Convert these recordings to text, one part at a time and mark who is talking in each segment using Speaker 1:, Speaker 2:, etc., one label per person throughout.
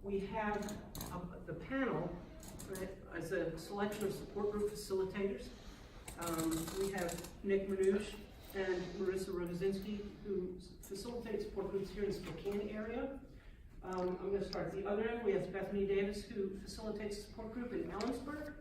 Speaker 1: We have the panel as a selection of support group facilitators. We have Nick Manouche and Marissa Rogozinski, who facilitate support groups here in the Spokane area. I'm going to start at the other end. We have Bethany Davis, who facilitates a support group in Ellensburg.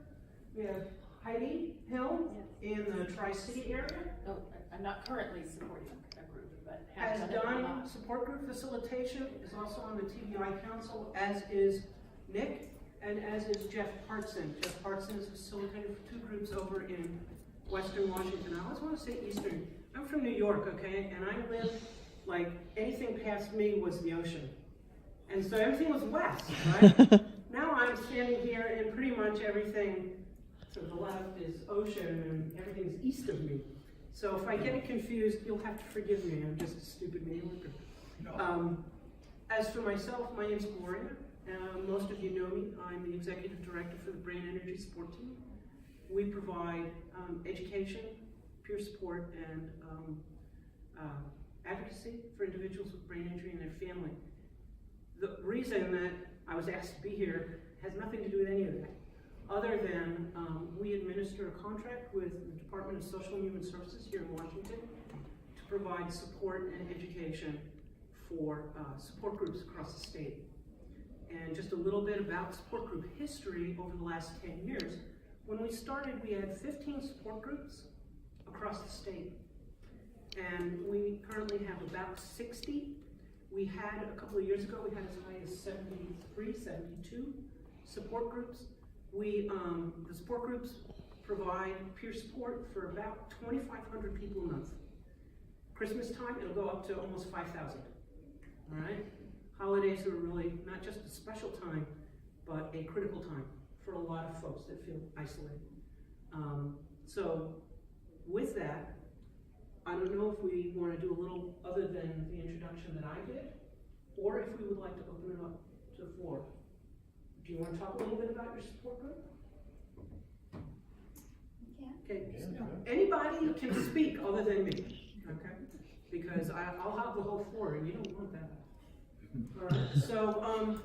Speaker 1: We have Heidi Hill in the Tri-City area.
Speaker 2: No, I'm not currently supporting a group, but
Speaker 1: Has done support group facilitation, is also on the TBI Council, as is Nick, and as is Jeff Hartson. Jeff Hartson is facilitator for 2 groups over in Western Washington. I always want to say Eastern. I'm from New York, okay, and I lived, like, anything past me was the ocean. And so everything was west, right? Now I'm standing here and pretty much everything to the left is ocean and everything's east of me. So if I get it confused, you'll have to forgive me. I'm just a stupid New Yorker.
Speaker 3: No.
Speaker 1: As for myself, my name's Gloria. Most of you know me. I'm the executive director for the Brain Energy Support Team. We provide education, peer support, and advocacy for individuals with brain injury and their family. The reason that I was asked to be here has nothing to do with any of that, other than we administer a contract with the Department of Social and Human Services here in Washington to provide support and education for support groups across the state. And just a little bit about support group history over the last 10 years. When we started, we had 15 support groups across the state. And we currently have about 60. We had, a couple of years ago, we had as high as 73, 72 support groups. The support groups provide peer support for about 2,500 people a month. Christmas time, it'll go up to almost 5,000, all right? Holidays are really not just a special time, but a critical time for a lot of folks that feel isolated. So with that, I don't know if we want to do a little other than the introduction that I did, or if we would like to open it up to the floor. Do you want to talk a little bit about your support group?
Speaker 2: Yeah.
Speaker 1: Okay.
Speaker 3: Yeah.
Speaker 1: Anybody can speak other than me, okay? Because I'll have the whole floor, and you don't want that. All right. So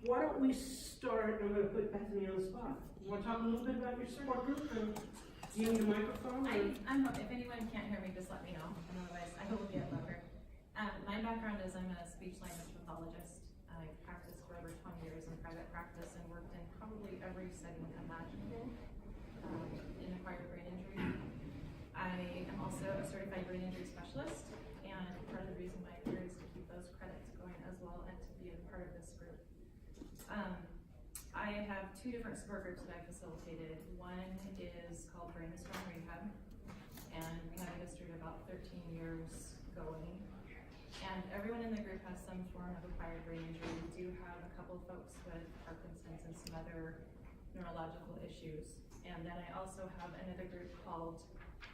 Speaker 1: why don't we start? I'm going to put Bethany on the spot. You want to talk a little bit about your support group? And do you need a microphone?
Speaker 4: I'm if anyone can't hear me, just let me know. And otherwise, I will get louder. My background is I'm a speech language pathologist. I practiced for over 20 years in private practice and worked in probably every setting imaginable in acquired brain injury. I am also a certified brain injury specialist, and part of the reason why I'm here is to keep those credits going as well and to be a part of this group. I have 2 different support groups that I facilitated. One is called Brain Strong Rehab, and we have a history of about 13 years going. And everyone in the group has some form of acquired brain injury. We do have a couple of folks with Parkinson's and some other neurological issues. And then I also have another group called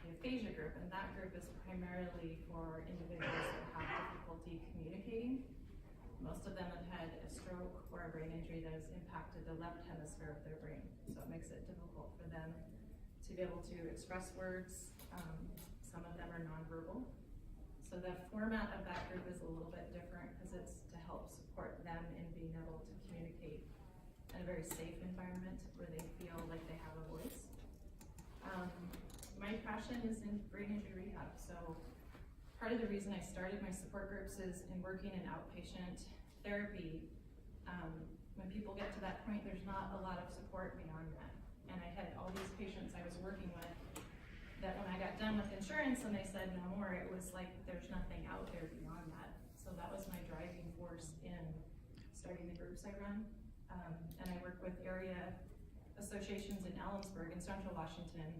Speaker 4: the Aphasia Group, and that group is primarily for individuals that have difficulty communicating. Most of them have had a stroke or a brain injury that has impacted the left hemisphere of their brain. So it makes it difficult for them to be able to express words. Some of them are nonverbal. So the format of that group is a little bit different because it's to help support them in being able to communicate in a very safe environment where they feel like they have a voice. My passion is in brain injury rehab. So part of the reason I started my support groups is in working in outpatient therapy. When people get to that point, there's not a lot of support beyond that. And I had all these patients I was working with that when I got done with insurance and they said no more, it was like there's nothing out there beyond that. So that was my driving force in starting the groups I run. And I work with area associations in Ellensburg in Central Washington.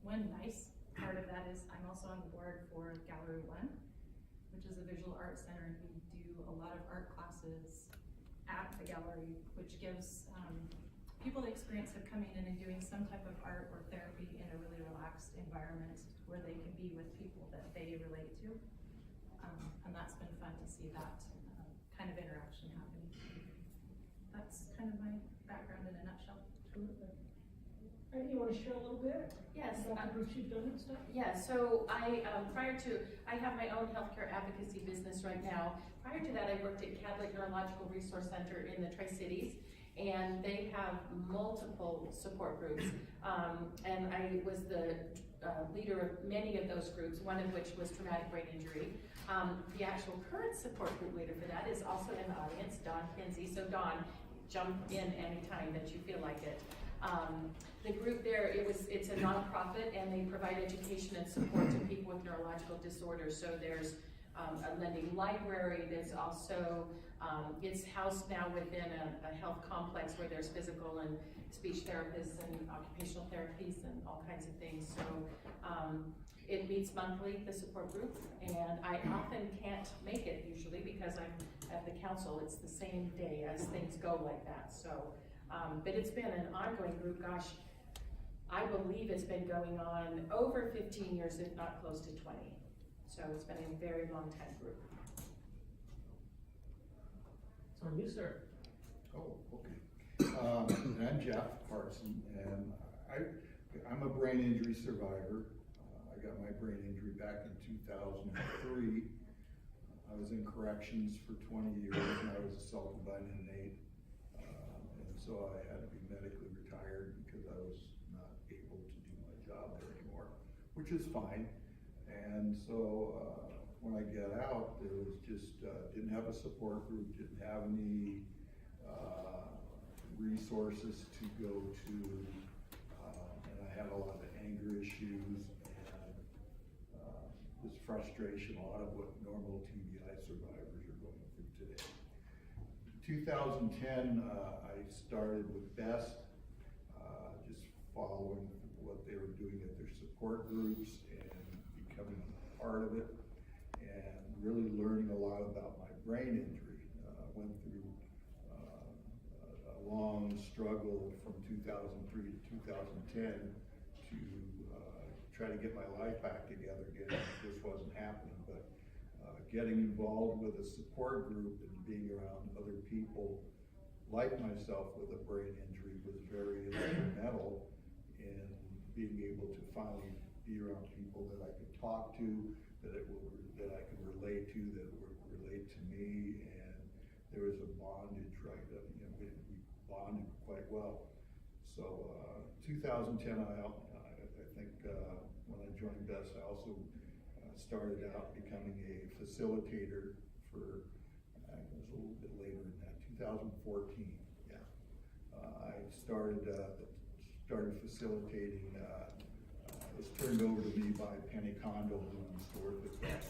Speaker 4: One nice part of that is I'm also on the board for Gallery 1, which is a visual arts center, and we do a lot of art classes at the gallery, which gives people the experience of coming in and doing some type of art or therapy in a really relaxed environment where they can be with people that they relate to. And that's been fun to see that kind of interaction happening. That's kind of my background in a nutshell.
Speaker 1: Absolutely. And you want to share a little bit?
Speaker 4: Yes.
Speaker 1: About the groups you've done and stuff?
Speaker 2: Yeah, so I have my own healthcare advocacy business right now. prior to that, I worked at Catholic Neurological Resource Center in the Tri-Cities, and they have multiple support groups. And I was the leader of many of those groups, one of which was traumatic brain injury. The actual current support group leader for that is also in the audience, Dawn Kinsey. So Dawn, jump in anytime that you feel like it. The group there, it's a nonprofit, and they provide education and support to people with neurological disorders. So there's a lending library. There's also, it's housed now within a health complex where there's physical and speech therapists and occupational therapies and all kinds of things. So it meets monthly, the support group, and I often can't make it usually because I'm at the council. It's the same day as things go like that. So, but it's been an ongoing group. Gosh, I believe it's been going on over 15 years, if not close to 20. So it's been a very long time group.
Speaker 1: It's on you, sir.
Speaker 3: Oh, okay. And I'm Jeff Carson, and I'm a brain injury survivor. I got my brain injury back in 2003. I was in corrections for 20 years, and I was assaulted by an inmate. And so I had to be medically retired because I was not able to do my job there anymore, which is fine. And so when I got out, there was just, didn't have a support group, didn't have any resources to go to, and I had a lot of anger issues and this frustration, a lot of what normal TBI survivors are going through today. 2010, I started with BEST, just following what they were doing at their support groups and becoming part of it, and really learning a lot about my brain injury. Went through a long struggle from 2003 to 2010 to try to get my life back together again. It just wasn't happening, but getting involved with a support group and being around other people like myself with a brain injury was very instrumental in being able to finally be around people that I could talk to, that I could relate to, that would relate to me, and there was a bondage, right? We bonded quite well. So 2010, I think when I joined BEST, I also started out becoming a facilitator for, it was a little bit later than that, 2014, yeah. I started facilitating, it was turned over to me by Penny Kondo, who used to work with us.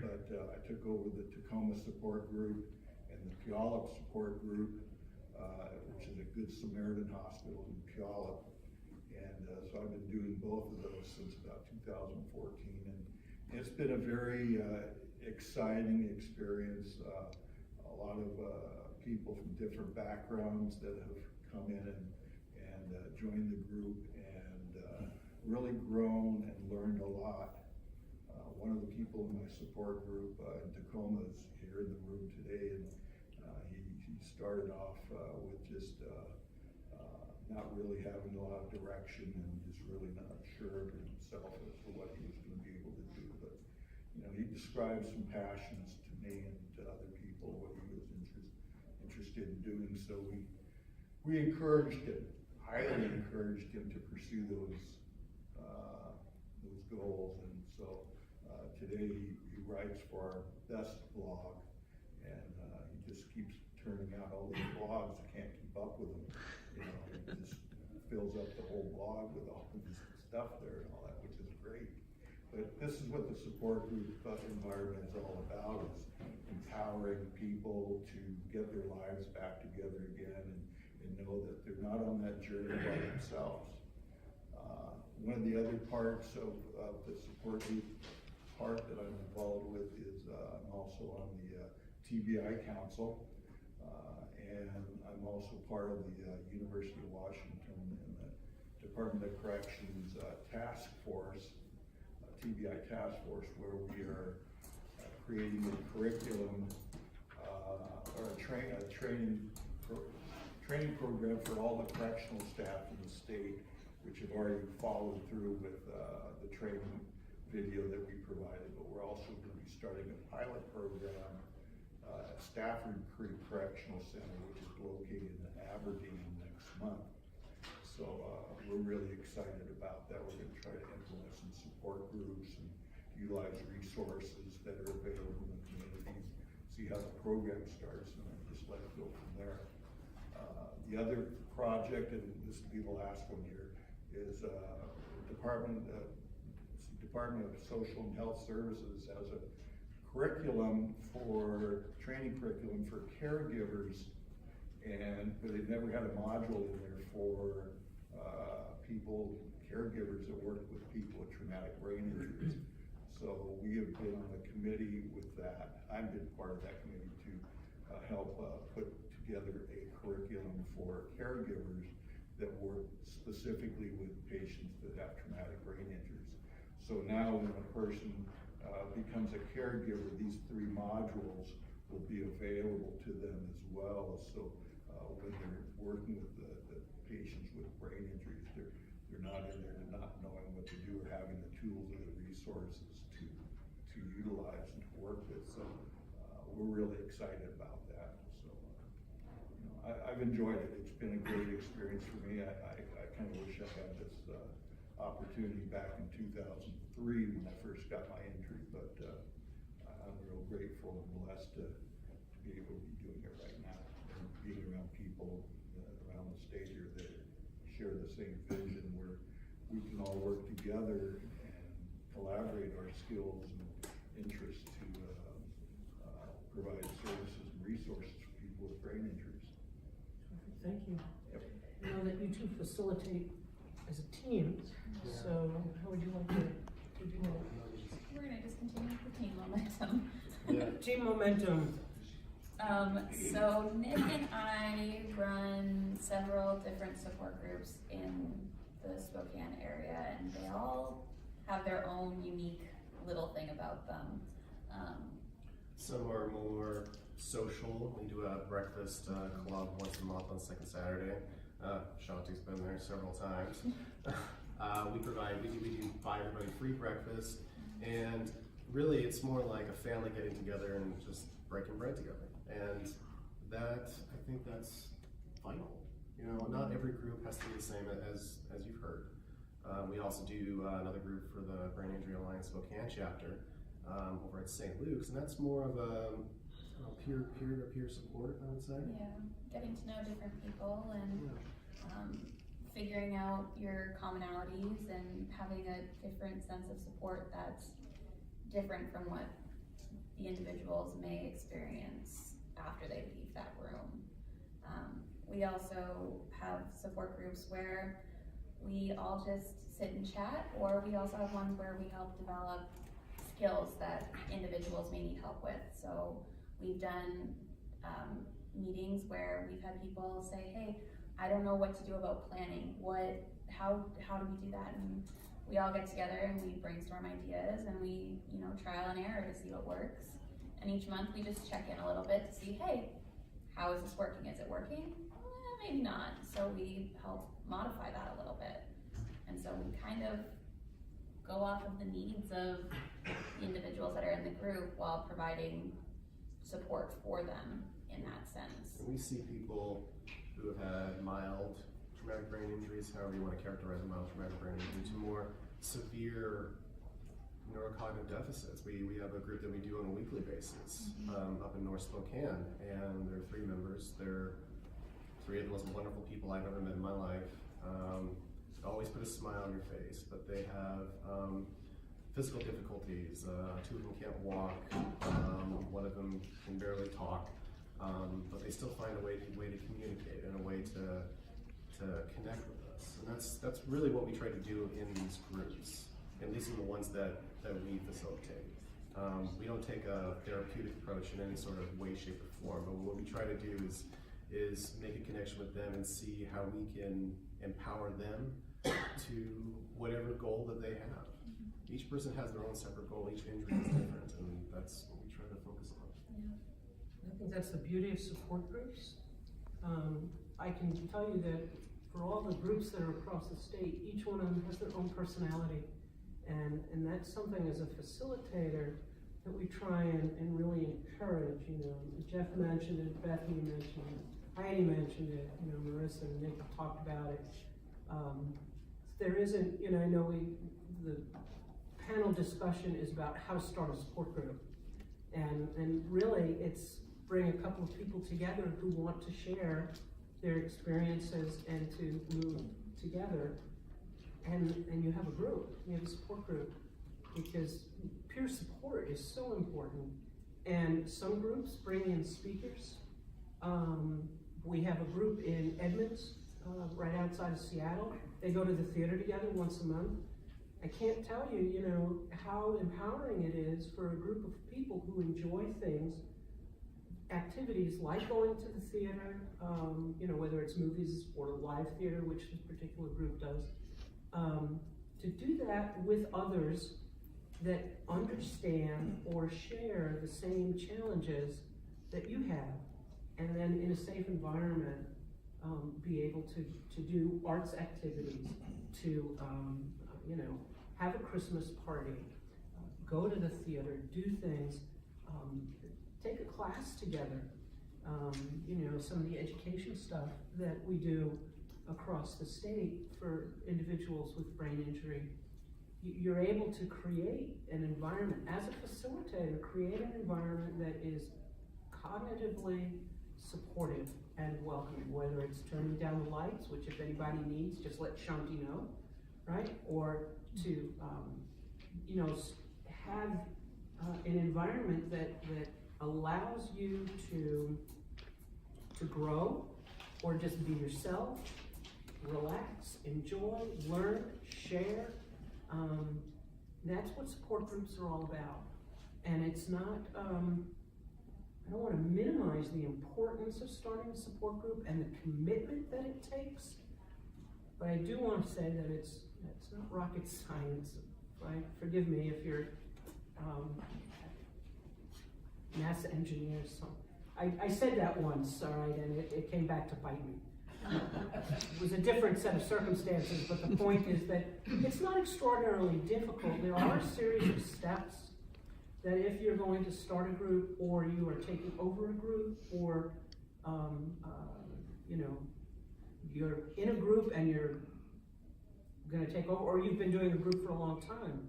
Speaker 3: But I took over the Tacoma support group and the Puyallup support group, which is a Good Samaritan hospital in Puyallup. And so I've been doing both of those since about 2014. And it's been a very exciting experience. A lot of people from different backgrounds that have come in and joined the group and really grown and learned a lot. One of the people in my support group in Tacoma is here in the room today, and he started off with just not really having a lot of direction and just really not sure of himself as to what he was going to be able to do. But he described some passions to me and to other people what he was interested in doing. So we encouraged him, highly encouraged him to pursue those goals. And so today he writes for our BEST blog, and he just keeps turning out all these blogs. I can't keep up with him. It just fills up the whole blog with all of this stuff there and all that, which is great. But this is what the support group environment is all about, is empowering people to get their lives back together again and know that they're not on that journey by themselves. One of the other parts of the support group part that I'm involved with is I'm also on the TBI Council, and I'm also part of the University of Washington and the Department of Corrections task force, TBI task force, where we are creating a curriculum or a training program for all the correctional staff in the state, which have already followed through with the training video that we provided, but we're also going to be starting a pilot program at Stafford Creek Correctional Center, which is located in Aberdeen next month. So we're really excited about that. We're going to try to implement some support groups and utilize resources that are available in the community, see how the program starts, and then just let it go from there. The other project, and this will be the last one here, is Department of Social and Health Services has a curriculum training curriculum for caregivers, but they've never had a module in there for caregivers that work with people with traumatic brain injuries. So we have been on a committee with that. I've been part of that committee to help put together a curriculum for caregivers that work specifically with patients that have traumatic brain injuries. So now when a person becomes a caregiver, these 3 modules will be available to them as well. So when they're working with the patients with brain injuries, they're not in there not knowing what to do or having the tools or the resources to utilize and to work with. So we're really excited about that. So I've enjoyed it. It's been a great experience for me. I kind of wish I had this opportunity back in 2003 when I first got my injury, but I'm real grateful and blessed to be able to be doing it right now and being around people around the state here that share the same vision, where we can all work together and collaborate our skills and interests to provide services and resources for people with brain injuries.
Speaker 1: Thank you.
Speaker 3: Yep.
Speaker 1: I know that you two facilitate as a team, so how would you like to do that?
Speaker 4: We're gonna just continue with the team momentum.
Speaker 1: Team momentum.
Speaker 5: So Nick and I run several different support groups in the Spokane area, and they all have their own unique little thing about them.
Speaker 6: Some are more social. We do a breakfast club once a month on the second Saturday. Shanti's been there several times. We do buy everybody free breakfast, and really it's more like a family getting together and just breaking bread together. And that, I think that's vital. You know, not every group has to be the same as you've heard. We also do another group for the Brain Injury Alliance Spokane chapter over at St. Luke's, and that's more of a peer-to-peer support, I would say.
Speaker 5: Yeah, getting to know different people and figuring out your commonalities and having a different sense of support that's different from what the individuals may experience after they leave that room. We also have support groups where we all just sit and chat, or we also have ones where we help develop skills that individuals may need help with. So we've done meetings where we've had people say, hey, I don't know what to do about planning. How do we do that? And we all get together and we brainstorm ideas and we, trial and error to see what works. And each month we just check in a little bit to see, hey, how is this working? Is it working? Maybe not. So we help modify that a little bit. And so we kind of go off of the needs of the individuals that are in the group while providing support for them in that sense.
Speaker 6: And we see people who have had mild traumatic brain injuries, however you want to characterize a mild traumatic brain injury, to more severe neurocognitive deficits. We have a group that we do on a weekly basis up in North Spokane, and there are 3 members. They're 3 of the most wonderful people I've ever met in my life. Always put a smile on your face, but they have physical difficulties. 2 of them can't walk. One of them can barely talk. But they still find a way to communicate and a way to connect with us. And that's really what we try to do in these groups, at least in the ones that we facilitate. We don't take a therapeutic approach in any sort of way, shape, or form, but what we try to do is make a connection with them and see how we can empower them to whatever goal that they have. Each person has their own separate goal, each injury is different, and that's what we try to focus on.
Speaker 1: I think that's the beauty of support groups. I can tell you that for all the groups that are across the state, each one of them has their own personality. And that's something as a facilitator that we try and really encourage. You know, Jeff mentioned it, Bethany mentioned it, Heidi mentioned it, you know, Marissa and Nick have talked about it. There isn't, you know, I know the panel discussion is about how to start a support group. And really it's bring a couple of people together who want to share their experiences and to move together. And you have a group, you have a support group, because peer support is so important. And some groups bring in speakers. We have a group in Edmonds, right outside of Seattle. They go to the theater together once a month. I can't tell you, you know, how empowering it is for a group of people who enjoy things, activities like going to the theater, you know, whether it's movies or live theater, which this particular group does, to do that with others that understand or share the same challenges that you have, and then in a safe environment, be able to do arts activities, to, you know, have a Christmas party, go to the theater, do things, take a class together. You know, some of the education stuff that we do across the state for individuals with brain injury. You're able to create an environment, as a facilitator, create an environment that is cognitively supportive and welcoming, whether it's turning down the lights, which if anybody needs, just let Shanti know, right? Or to, you know, have an environment that allows you to grow, or just be yourself, relax, enjoy, learn, share. That's what support groups are all about. And it's not, I don't want to minimize the importance of starting a support group and the commitment that it takes, but I do want to say that it's not rocket science, right? Forgive me if you're NASA engineers. So I said that once, all right, and it came back to bite me. It was a different set of circumstances, but the point is that it's not extraordinarily difficult. There are a series of steps that if you're going to start a group, or you are taking over a group, or you know, you're in a group and you're going to take over, or you've been doing a group for a long time.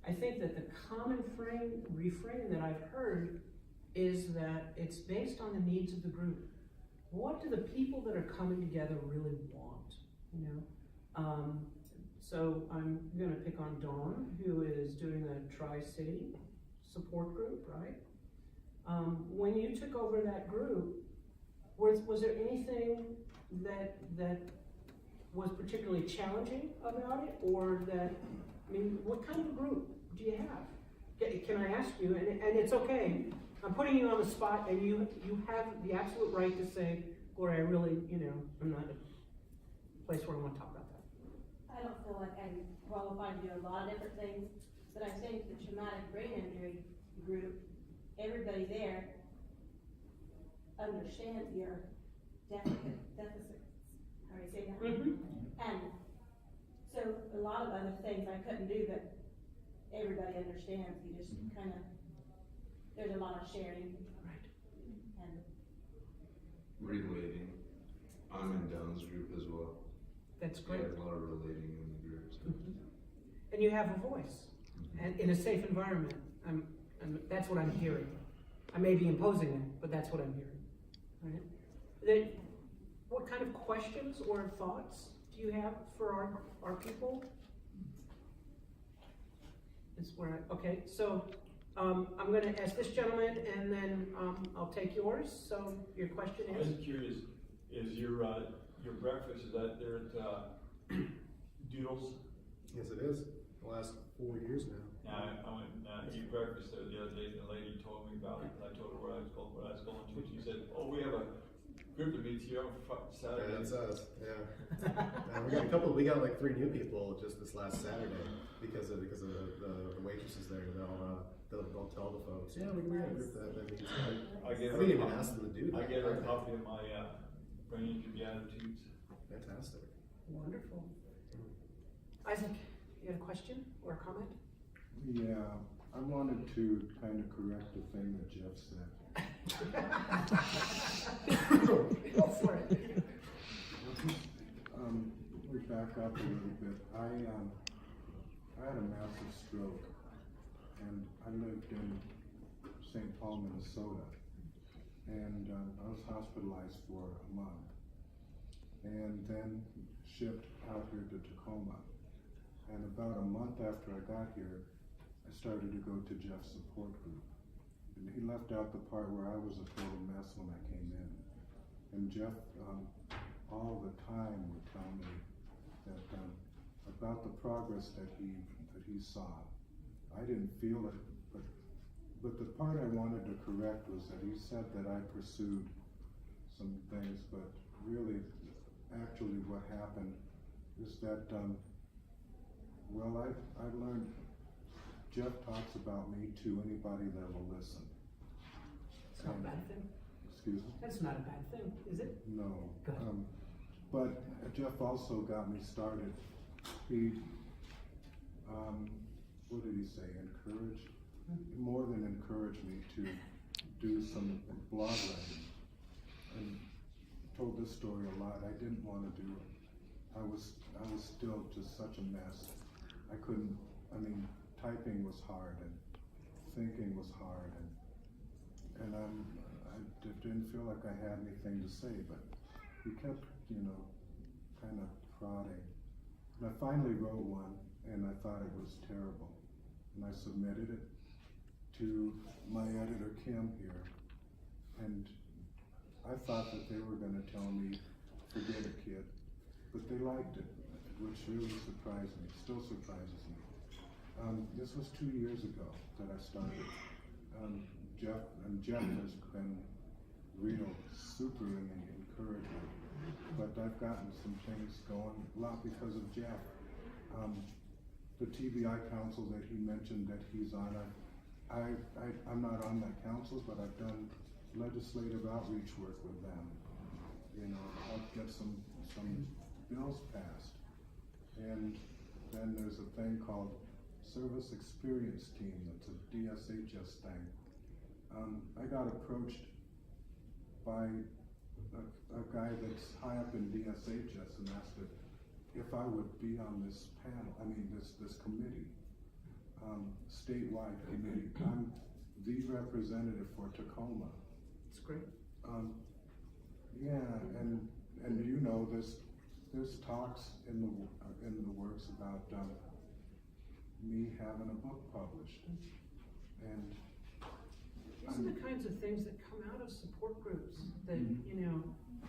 Speaker 1: I think that the common refrain that I've heard is that it's based on the needs of the group. What do the people that are coming together really want, you know? So I'm going to pick on Dawn, who is doing a Tri-City support group, right? When you took over that group, was there anything that was particularly challenging about it, or that, I mean, what kind of group do you have? Can I ask you, and it's okay, I'm putting you on the spot, and you have the absolute right to say, Gloria, I really, you know, I'm not in a place where I want to talk about that.
Speaker 7: I don't feel like I'm qualified to do a lot of different things, but I think the traumatic brain injury group, everybody there understands your deficits. How do you say that?
Speaker 1: Mm-hmm.
Speaker 7: And so a lot of other things I couldn't do, but everybody understands. You just kind of, there's a lot of sharing.
Speaker 1: Right.
Speaker 7: And
Speaker 8: relating. I'm in Don's group as well.
Speaker 1: That's great.
Speaker 8: Yeah, a lot of relating in the group. So.
Speaker 1: And you have a voice, and in a safe environment. That's what I'm hearing. I may be imposing it, but that's what I'm hearing. Right? What kind of questions or thoughts do you have for our people? Okay, so I'm going to ask this gentleman, and then I'll take yours. So your question is?
Speaker 9: I was curious, is your breakfast, is that there at Doodles?
Speaker 6: Yes, it is. The last 4 years now.
Speaker 9: I went to eat breakfast there the other day, and the lady told me about it, and I told her where I was going to, and she said, oh, we have a group that meets here on Saturday.
Speaker 6: Yeah, that's us. Yeah. We got like 3 new people just this last Saturday because of the waitresses there. They'll tell the folks. Yeah, we got a group that meets. I didn't even ask them to do that.
Speaker 9: I gave her a copy of my brain injury attitudes.
Speaker 6: Fantastic.
Speaker 1: Wonderful. Isaac, You had a question or a comment?
Speaker 10: Yeah, I wanted to kind of correct the thing that Jeff said.
Speaker 1: Go for it.
Speaker 10: We back up a little bit. I had a massive stroke, and I lived in St. Paul, Minnesota, and I was hospitalized for a month, and then shipped out here to Tacoma. And about a month after I got here, I started to go to Jeff's support group. And he left out the part where I was a total mess when I came in. And Jeff, all the time would tell me that about the progress that he saw. I didn't feel it, but the part I wanted to correct was that he said that I pursued some things, but really, actually what happened is that, well, I've learned, Jeff talks about me to anybody that will listen.
Speaker 1: It's not a bad thing.
Speaker 10: Excuse me?
Speaker 1: That's not a bad thing, is it?
Speaker 10: No.
Speaker 1: Good.
Speaker 10: But Jeff also got me started. He, what did he say, encouraged? More than encouraged me to do some blog writing. And told this story a lot. I didn't want to do it. I was still just such a mess. I couldn't, typing was hard and thinking was hard, and I didn't feel like I had anything to say, but he kept, kind of prodding. And I finally wrote one, and I thought it was terrible. And I submitted it to my editor, Kim, here. And I thought that they were gonna tell me, forget it, kid. But they liked it, which really surprised me, still surprises me. This was 2 years ago that I started. Jeff has been real super encouraging, but I've gotten some things going, a lot because of Jeff. The TBI council that he mentioned that he's on, I'm not on that council, but I've done legislative outreach work with them. Help get some bills passed. And then there's a thing called Service Experience Team, that's a DSHS thing. I got approached by a guy that's high up in DSHS and asked if I would be on this panel, this committee, statewide committee. I'm the representative for Tacoma.
Speaker 1: It's great.
Speaker 10: Yeah, and there's talks in the works about me having a book published, and
Speaker 1: these are the kinds of things that come out of support groups that,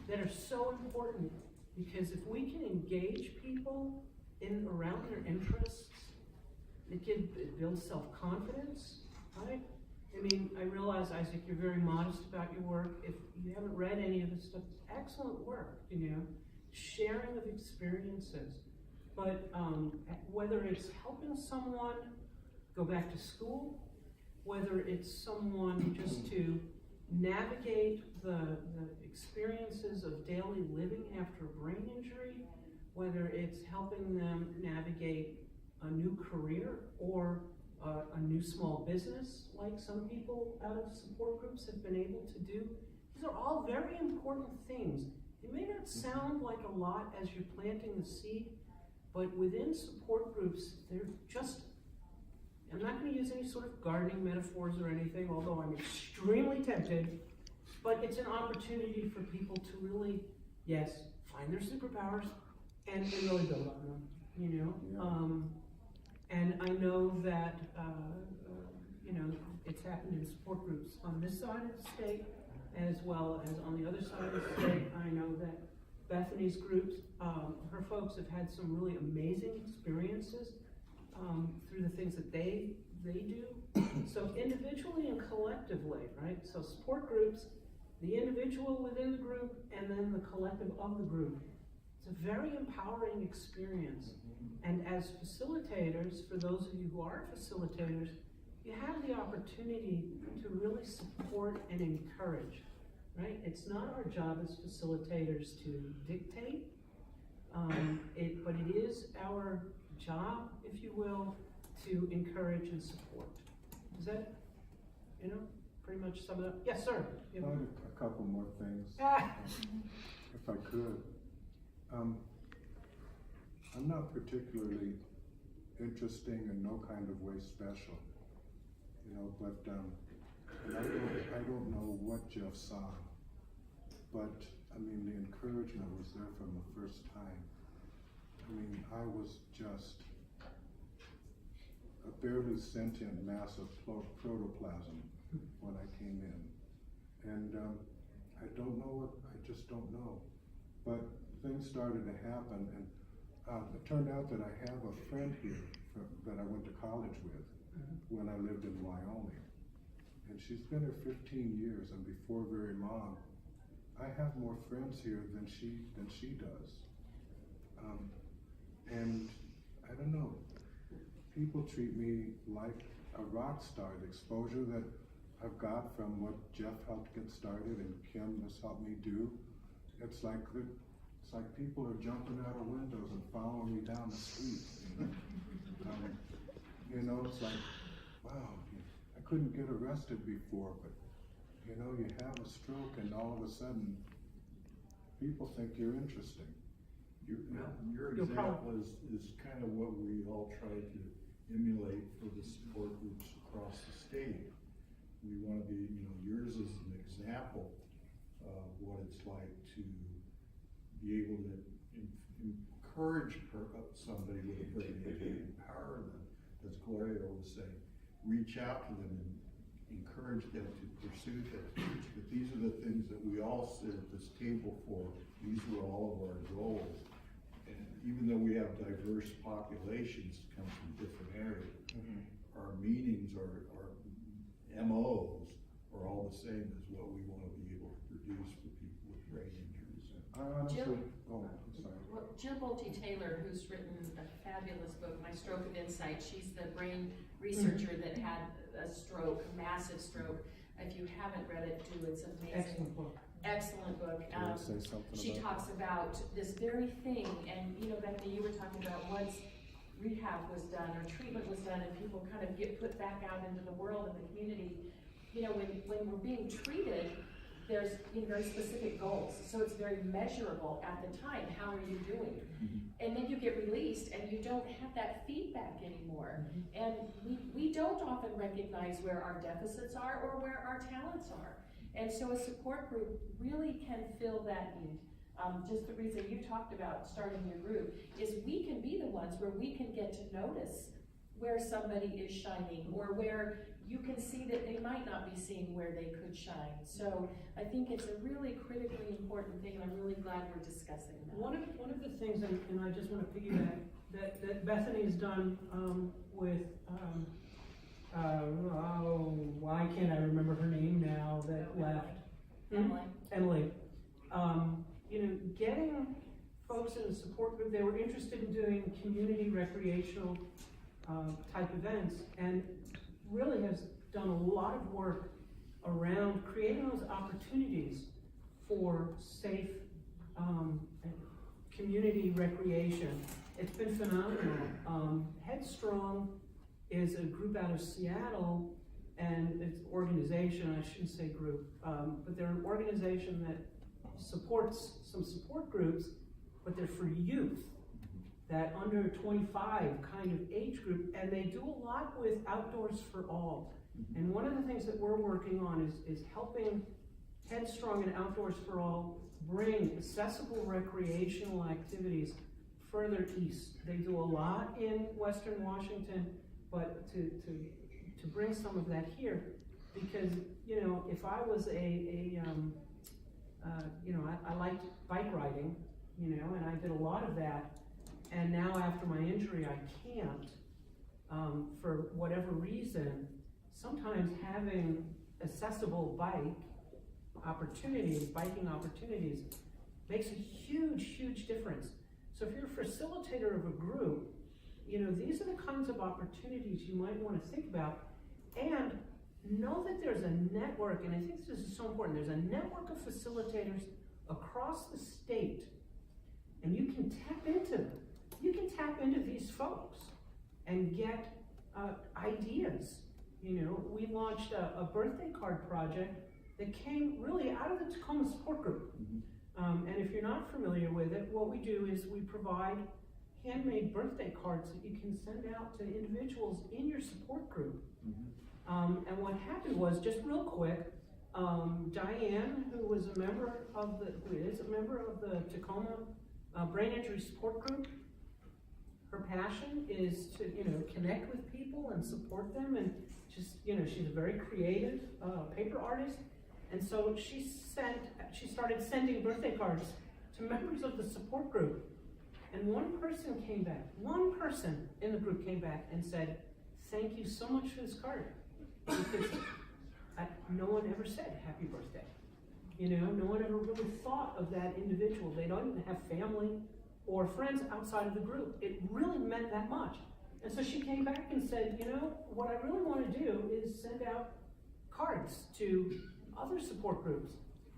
Speaker 1: that are so important, because if we can engage people around their interests, it builds self-confidence, right? I realize, Isaac, you're very modest about your work. If you haven't read any of this stuff, it's excellent work, sharing of experiences. But whether it's helping someone go back to school, whether it's someone just to navigate the experiences of daily living after a brain injury, whether it's helping them navigate a new career or a new small business, like some people out of support groups have been able to do. These are all very important things. It may not sound like a lot as you're planting the seed, but within support groups, they're just, I'm not going to use any sort of gardening metaphors or anything, although I'm extremely tempted, but it's an opportunity for people to really, yes, find their superpowers and really build on them,
Speaker 10: Yeah.
Speaker 1: And I know that, it's happened in support groups on this side of the state as well as on the other side of the state. I know that Bethany's groups, her folks have had some really amazing experiences through the things that they do. So individually and collectively, right? So support groups, the individual within the group, and then the collective of the group. It's a very empowering experience. And as facilitators, for those of you who are facilitators, you have the opportunity to really support and encourage, right? It's not our job as facilitators to dictate, but it is our job, if you will, to encourage and support. Does that, pretty much sum it up? Yes, sir. You have-
Speaker 10: A couple more things,
Speaker 1: Ah.
Speaker 10: if I could. I'm not particularly interesting in no kind of way special, but and I don't know what Jeff saw, but I mean, the encouragement was there from the first time. I mean, I was just a barely sentient mass of protoplasm when I came in. And I just don't know. But things started to happen, and it turned out that I have a friend here that I went to college with when I lived in Wyoming. And she's been here 15 years, and before very long, I have more friends here than she does. And I don't know, people treat me like a rock star. The exposure that I've got from what Jeff helped get started and Kim has helped me do, it's like people are jumping out of windows and following me down the street. It's like, wow, I couldn't get arrested before, but you have a stroke and all of a sudden people think you're interesting.
Speaker 3: Your example is kind of what we all try to emulate for the support groups across the state. We want to be, yours is an example of what it's like to be able to encourage somebody with a brain injury, empower them, as Gloria was saying, reach out to them and encourage them to pursue things. But these are the things that we all sit at this table for. These were all of our goals. And even though we have diverse populations that come from different areas, our meanings, our MOs are all the same as what we want to be able to produce for people with brain injuries.
Speaker 10: I'm sorry.
Speaker 2: Jill Bolte-Taylor, who's written a fabulous book, My Stroke of Insight, she's the brain researcher that had a stroke, a massive stroke. If you haven't read it, do. It's amazing.
Speaker 1: Excellent book.
Speaker 2: Excellent book.
Speaker 10: Say something
Speaker 2: She
Speaker 10: about
Speaker 2: talks about this very thing, and Bethany, you were talking about once rehab was done or treatment was done and people kind of get put back out into the world and the community, when we're being treated, there's very specific goals. So it's very measurable at the time. How are you doing? And then you get released and you don't have that feedback anymore. And we don't often recognize where our deficits are or where our talents are. And so a support group really can fill that need. Just the reason you talked about starting your group is we can be the ones where we can get to notice where somebody is shining or where you can see that they might not be seeing where they could shine. So I think it's a really critically important thing, and I'm really glad we're discussing that.
Speaker 1: One of the things, and I just want to piggyback, that Bethany's done with, why can't I remember her name now that left? Emily. Getting folks in the support group, they were interested in doing community recreational type events, and really has done a lot of work around creating those opportunities for safe community recreation. It's been phenomenal. Headstrong is a group out of Seattle, and it's an organization, I shouldn't say group, but they're an organization that supports some support groups, but they're for youth, that under 25 kind of age group, and they do a lot with Outdoors for All. And one of the things that we're working on is helping Headstrong and Outdoors for All bring accessible recreational activities further east. They do a lot in Western Washington, but to bring some of that here, because if I was I liked bike riding, and I did a lot of that, and now after my injury I can't, for whatever reason. Sometimes having accessible biking opportunities makes a huge difference. So if you're a facilitator of a group, these are the kinds of opportunities you might want to think about, and know that there's a network, and I think this is so important, there's a network of facilitators across the state, and you can tap into them. you can tap into these folks and get ideas. You know, we launched a birthday card project that came really out of the Tacoma Support Group. And if you're not familiar with it, what we do is we provide handmade birthday cards that you can send out to individuals in your support group. And what happened was, just real quick, Diane, who is a member of the Tacoma Brain Injury Support Group, her passion is to, you know, connect with people and support them, and just, you know, she's a very creative paper artist, and so she started sending birthday cards to members of the support group. And one person in the group came back and said, "Thank you so much for this card," because no one ever said happy birthday. You know, no one ever really thought of that individual. They don't even have family or friends outside of the group. It really meant that much. And so she came back and said, you know, what I really want to do is send out cards to other support groups.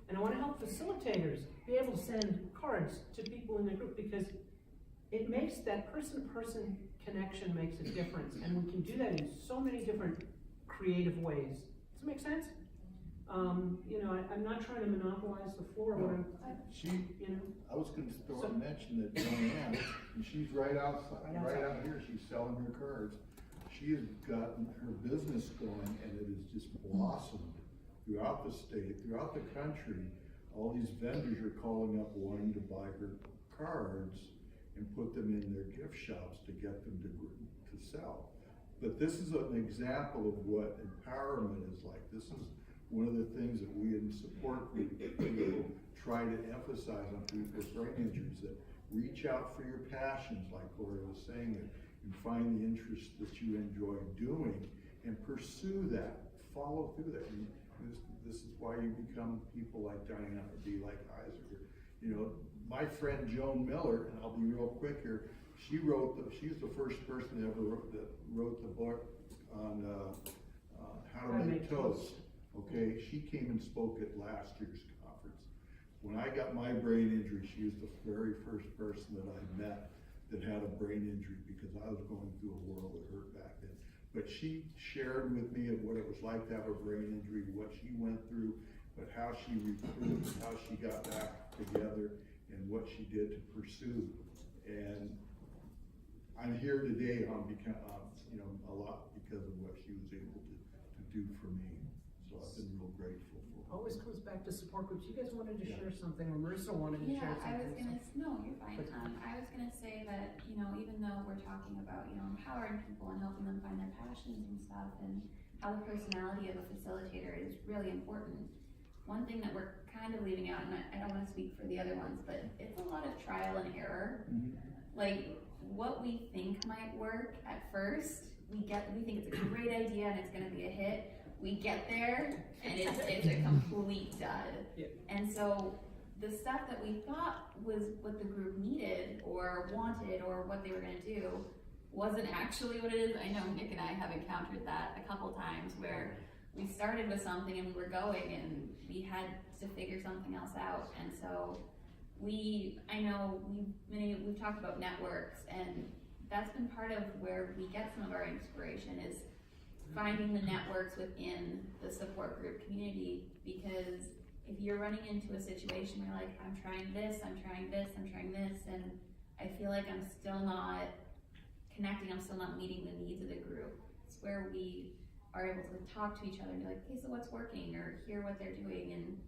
Speaker 1: And I want to help facilitators be able to send cards to people in the group, because it makes that person-to-person connection makes a difference. And we can do that in so many different creative ways. Does it make sense? You know, I'm not trying to monopolize the floor.
Speaker 3: I was going to mention that Diane, and she's right outside, right out here, she's selling her cards. She has gotten her business going, and it has just blossomed throughout the state, throughout the country. All these vendors are calling up wanting to buy her cards and put them in their gift shops to get them to sell. But this is an example of what empowerment is like. This is one of the things that we in support group try to emphasize on people with brain injuries, that reach out for your passions, like Gloria was saying, and find the interest that you enjoy doing and pursue that, follow through that. And this is why you become people like Diana or be like Isaac. You know, my friend Joan Miller, and I'll be real quick here, she's the first person that ever wrote the book on how to make toast. Okay, she came and spoke at last year's conference. When I got my brain injury, she was the very first person that I met that had a brain injury, because I was going through a world that hurt back then. But she shared with me of what it was like to have a brain injury, what she went through, but how she recovered, how she got back together, and what she did to pursue. And I'm here today on you know, a lot because of what she was able to do for me. So I've been real grateful for her.
Speaker 1: Always comes back to support groups. You guys wanted to share something, or Marissa wanted to share something.
Speaker 5: No, you're fine. I was gonna say that, you know, even though we're talking about, you know, empowering people and helping them find their passions and stuff, and how the personality of a facilitator is really important, one thing that we're kind of leaving out, and I don't want to speak for the other ones, but it's a lot of trial and error. Like, what we think might work at first, we think it's a great idea and it's gonna be a hit. We get there and it's a complete dud. And so the stuff that we thought was what the group needed or wanted or what they were gonna do wasn't actually what it is. I know Nick and I have encountered that a couple times, where we started with something and we were going and we had to figure something else out. And so we've talked about networks, and that's been part of where we get some of our inspiration, is finding the networks within the support group community. Because if you're running into a situation where you're like, I'm trying this, and I feel like I'm still not connecting, I'm still not meeting the needs of the group, it's where we are able to talk to each other and be like, hey, so what's working, or hear what they're doing. And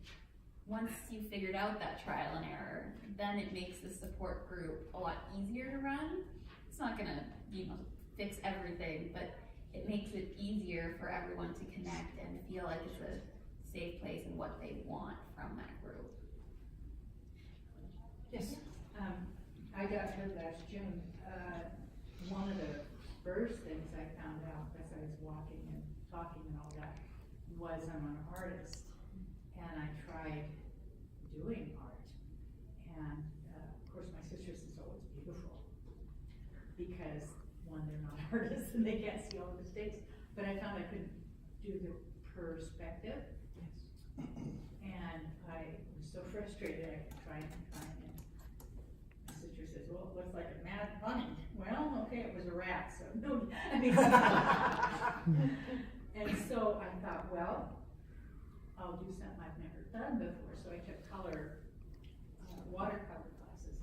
Speaker 5: once you figured out that trial and error, then it makes the support group a lot easier to run. It's not gonna, you know, fix everything, but it makes it easier for everyone to connect and feel like it's a safe place and what they want from that group.
Speaker 1: Yes.
Speaker 11: I got hurt last June. One of the first things I found out as I was walking and talking and all that was I'm an artist, and I tried doing art. And of course my sister says, oh, it's beautiful. Because one, they're not artists and they can't see all the mistakes. But I found I could do the perspective. And I was so frustrated I kept trying. My sister says, well, it looks like a mad bunny. Well, okay, it was a rat, so no, I mean. And so I thought, well, I'll do something I've never done before, so I took watercolor classes.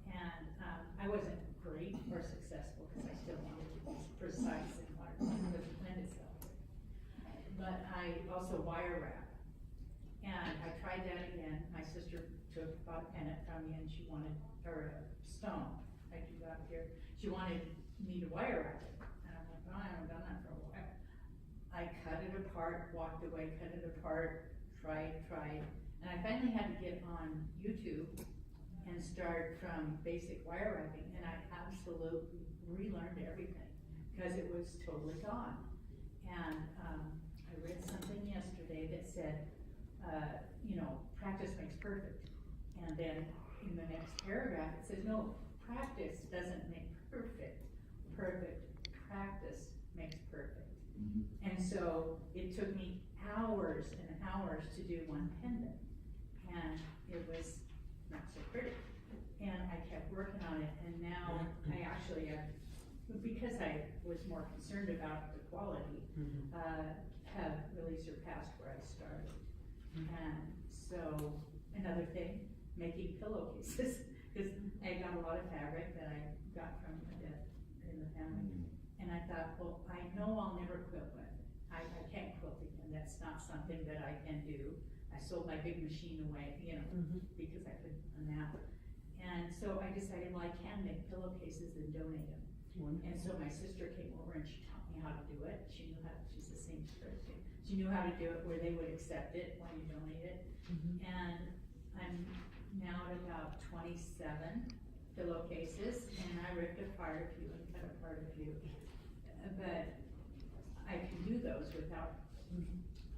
Speaker 11: And, I wasn't great or successful, because I still wanted to be precise in watercolor, it doesn't lend itself. But I also wire wrap. And I tried that again. My sister bought a pennant from me, and she wanted, or a stone, I do that here. She wanted me to wire wrap it. And I'm like, oh, I haven't done that for a while. I cut it apart, walked away, cut it apart, tried. And I finally had to get on YouTube and start from basic wire wrapping, and I absolutely relearned everything, because it was totally gone. And, I read something yesterday that said, practice makes perfect. And then in the next paragraph, it says, no, practice doesn't make perfect. Perfect practice makes perfect. And so it took me hours and hours to do one pendant. And it was not so pretty. And I kept working on it, and now I actually, because I was more concerned about the quality, have really surpassed where I started. And so, another thing, making pillowcases, because I got a lot of fabric that I got from a death in the family. And I thought, well, I know I'll never quilt with it. I can't quilt again, that's not something that I can do. I sold my big machine away, because I couldn't run that. And so I decided, well, I can make pillowcases and donate them. And so my sister came over and she taught me how to do it. She knew how, she's the same person. She knew how to do it where they would accept it when you donate it. And I'm now at about 27 pillowcases, and I ripped apart a few and cut apart a few. But I can do those without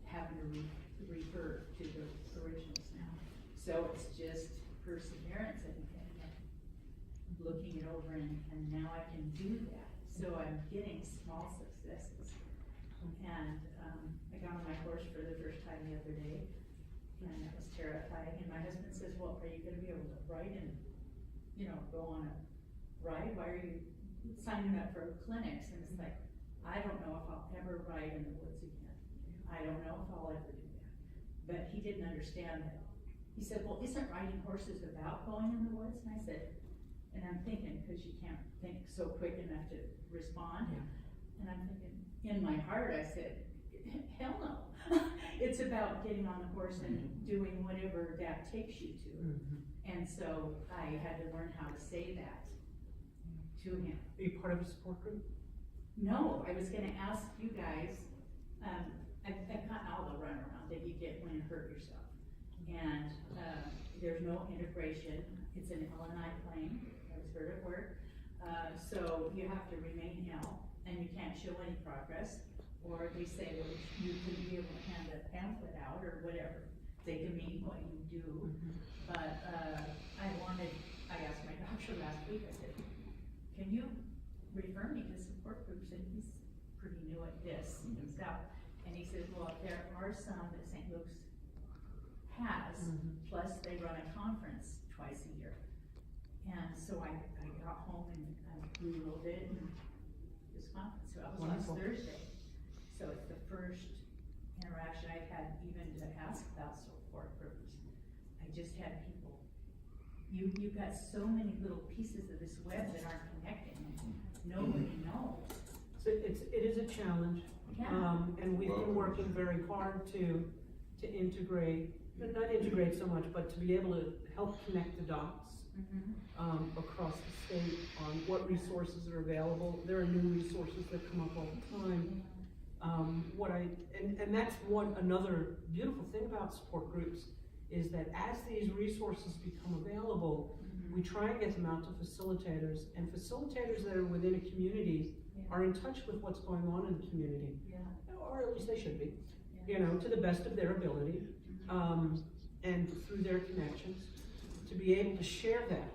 Speaker 11: having to refer to the originals now. So it's just perseverance and looking it over, and now I can do that. So I'm getting small successes. And I got on my horse for the first time the other day, and that was terrifying. And my husband says, well, are you gonna be able to ride and, go on a ride? Why are you signing up for clinics? And it's like, I don't know if I'll ever ride in the woods again. I don't know if I'll ever do that. But he didn't understand that. He said, well, isn't riding horses about going in the woods? And I said, and I'm thinking, because you can't think so quick enough to respond. And I'm thinking, in my heart, I said, hell no. It's about getting on the horse and doing whatever that takes you to. And so I had to learn how to say that to him.
Speaker 1: Are you part of a support group?
Speaker 11: No, I was gonna ask you guys, I've gotten all the runaround that you get when you hurt yourself. And there's no integration. It's an L&I claim. I was hurt at work. So you have to remain L, and you can't show any progress. Or they say, well, you can be able to hand a pamphlet out or whatever. They demean what you do. But I asked my doctor last week, I said, can you refer me to support groups? And he's pretty new at this himself. And he says, well, there are some that St. Luke's has, plus they run a conference twice a year. And so I got home and I Googled it, and this conference, so I was last Thursday. So it's the first interaction I've had even to ask about support groups. I just had people, you've got so many little pieces of this web that aren't connecting, and nobody knows.
Speaker 1: So it is a challenge. And we've been working very hard to integrate, not integrate so much, but to be able to help connect the dots across the state on what resources are available. There are new resources that come up all the time. And that's another beautiful thing about support groups is that as these resources become available, we try and get them out to facilitators, and facilitators that are within a community are in touch with what's going on in the community, or at least they should be, to the best of their ability, and through their connections, to be able to share that.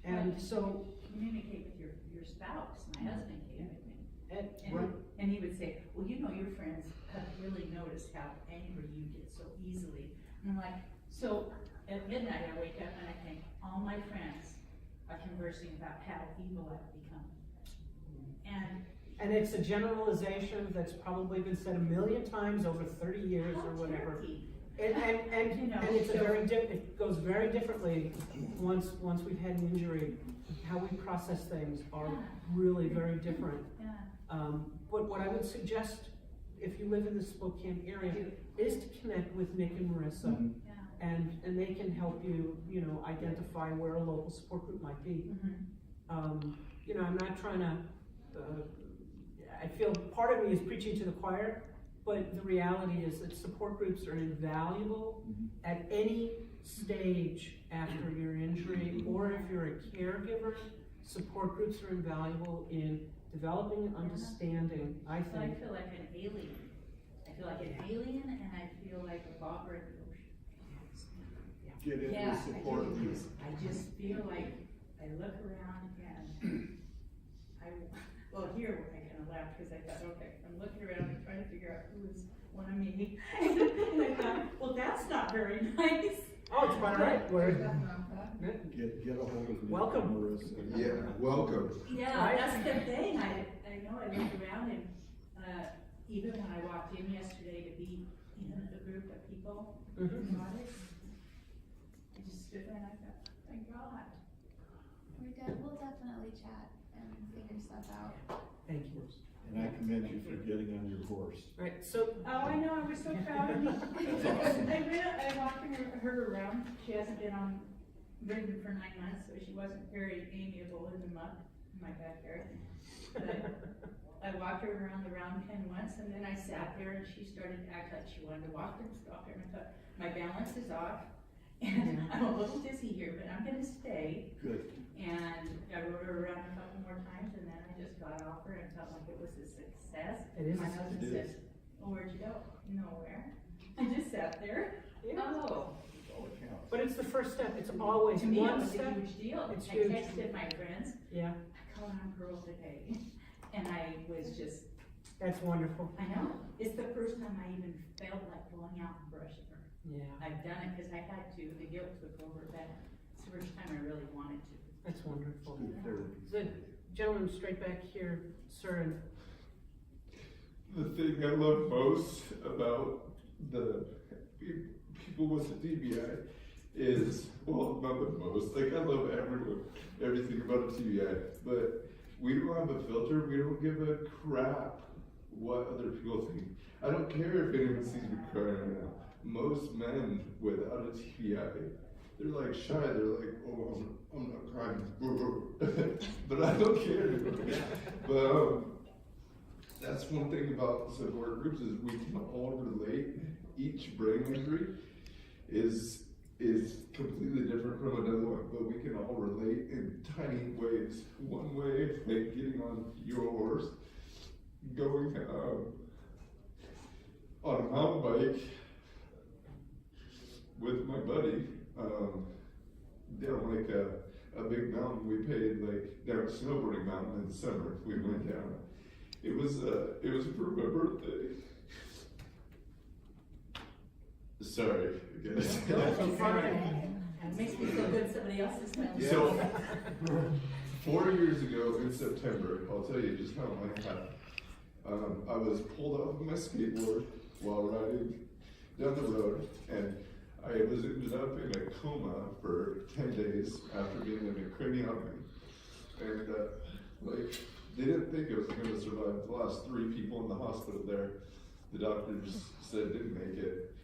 Speaker 1: And so
Speaker 11: communicate with your spouse. My husband came with me, and he would say, well, your friends have really noticed how angry you get so easily. And I'm like, so at midnight I wake up and I think, all my friends conversing about how evil I've become.
Speaker 1: And it's a generalization that's probably been said 1,000,000 times over 30 years or whatever. And
Speaker 11: You know,
Speaker 1: it's
Speaker 11: so-
Speaker 1: it goes very differently once we've had an injury. How we process things are
Speaker 11: Yeah.
Speaker 1: really very different.
Speaker 11: Yeah.
Speaker 1: But what I would suggest, if you live in the Spokane area, is to connect with Nick and Marissa.
Speaker 3: Mhm.
Speaker 11: Yeah.
Speaker 1: And they can help you, identify where a local support group might be.
Speaker 11: Mhm.
Speaker 1: I'm not trying to, I feel part of me is preaching to the choir, but the reality is that support groups are invaluable at any stage after your injury, or if you're a caregiver, support groups are invaluable in developing an understanding, I
Speaker 11: So I
Speaker 1: think.
Speaker 11: feel like an alien. I feel like an alien, and I feel like a bobber in the ocean.
Speaker 3: Get into
Speaker 11: Yeah,
Speaker 3: support
Speaker 11: I do.
Speaker 3: groups.
Speaker 11: I just feel like I look around and here I kind of laughed because I thought, okay, I'm looking around and trying to figure out who is one of me. And I thought, well, that's not very nice.
Speaker 1: Oh, it's about right.
Speaker 3: Get a hold of me.
Speaker 1: Welcome.
Speaker 3: Marissa.
Speaker 8: Yeah, welcome.
Speaker 11: Yeah,
Speaker 1: Right?
Speaker 11: that's the thing. I know I looked around and, even when I walked in yesterday to be in a group of people,
Speaker 1: Mhm.
Speaker 11: exotics, I just stood there and I thought, oh my God.
Speaker 5: We'll definitely chat and figure stuff out.
Speaker 1: Thank you.
Speaker 3: And I commend you for getting on your horse.
Speaker 1: Right, so,
Speaker 11: Oh, I know, I was so proud of me. I walked her around, she hasn't been ridden for 9 months, so she wasn't very amiable in the muck in my backyard. But I walked her around the round pen once, and then I sat there and she started to act like she wanted to walk and stop there, and I thought, my balance is off, and I'm a little dizzy here, but I'm gonna stay.
Speaker 3: Good.
Speaker 11: And I rode her around a couple more times, and then I just got off her and felt like it was a success.
Speaker 1: It is a
Speaker 11: My
Speaker 1: success.
Speaker 11: husband
Speaker 3: It
Speaker 11: says,
Speaker 3: is.
Speaker 11: well, where'd you go? Nowhere. I just sat there.
Speaker 1: yeah.
Speaker 11: Oh.
Speaker 3: That's all that counts.
Speaker 1: But it's the first step, it's always
Speaker 11: To me, it
Speaker 1: one
Speaker 11: was a
Speaker 1: step.
Speaker 11: huge deal.
Speaker 1: It's
Speaker 11: I
Speaker 1: huge.
Speaker 11: texted my friends,
Speaker 1: Yeah,
Speaker 11: I caught on girl today, and I was just,
Speaker 1: that's wonderful.
Speaker 11: I know, it's the first time I even felt like going out and brushing her.
Speaker 1: Yeah,
Speaker 11: I've done it because I had to, the guilt took over, but it's the first time I really wanted to.
Speaker 1: that's wonderful.
Speaker 3: Good therapy.
Speaker 1: The gentleman straight back here, sir,
Speaker 8: The thing I love most about the people with the TBI is, well, not the most, like I love everything about a TBI, but we don't have a filter, we don't give a crap what other people think. I don't care if anyone sees me crying right now. Most men without a TBI, they're like shy, they're like, oh, I'm not crying, but I don't care. But that's one thing about support groups is we can all relate. Each brain injury is completely different from another one, but we can all relate in tiny ways. One way, like getting on your horse, going on a mountain bike with my buddy down like a big mountain. We paid like down a snowboarding mountain in the summer. We went down. It was for my birthday. Sorry, guys.
Speaker 11: It makes me feel good somebody else is smiling.
Speaker 8: So, 4 years ago in September, I'll tell you just how mine happened. I was pulled off of my skateboard while riding down the road, and I was ended up in a coma for 10 days after being in a craniotomy. And they didn't think I was going to survive. The last 3 people in the hospital there, the doctors said didn't make it.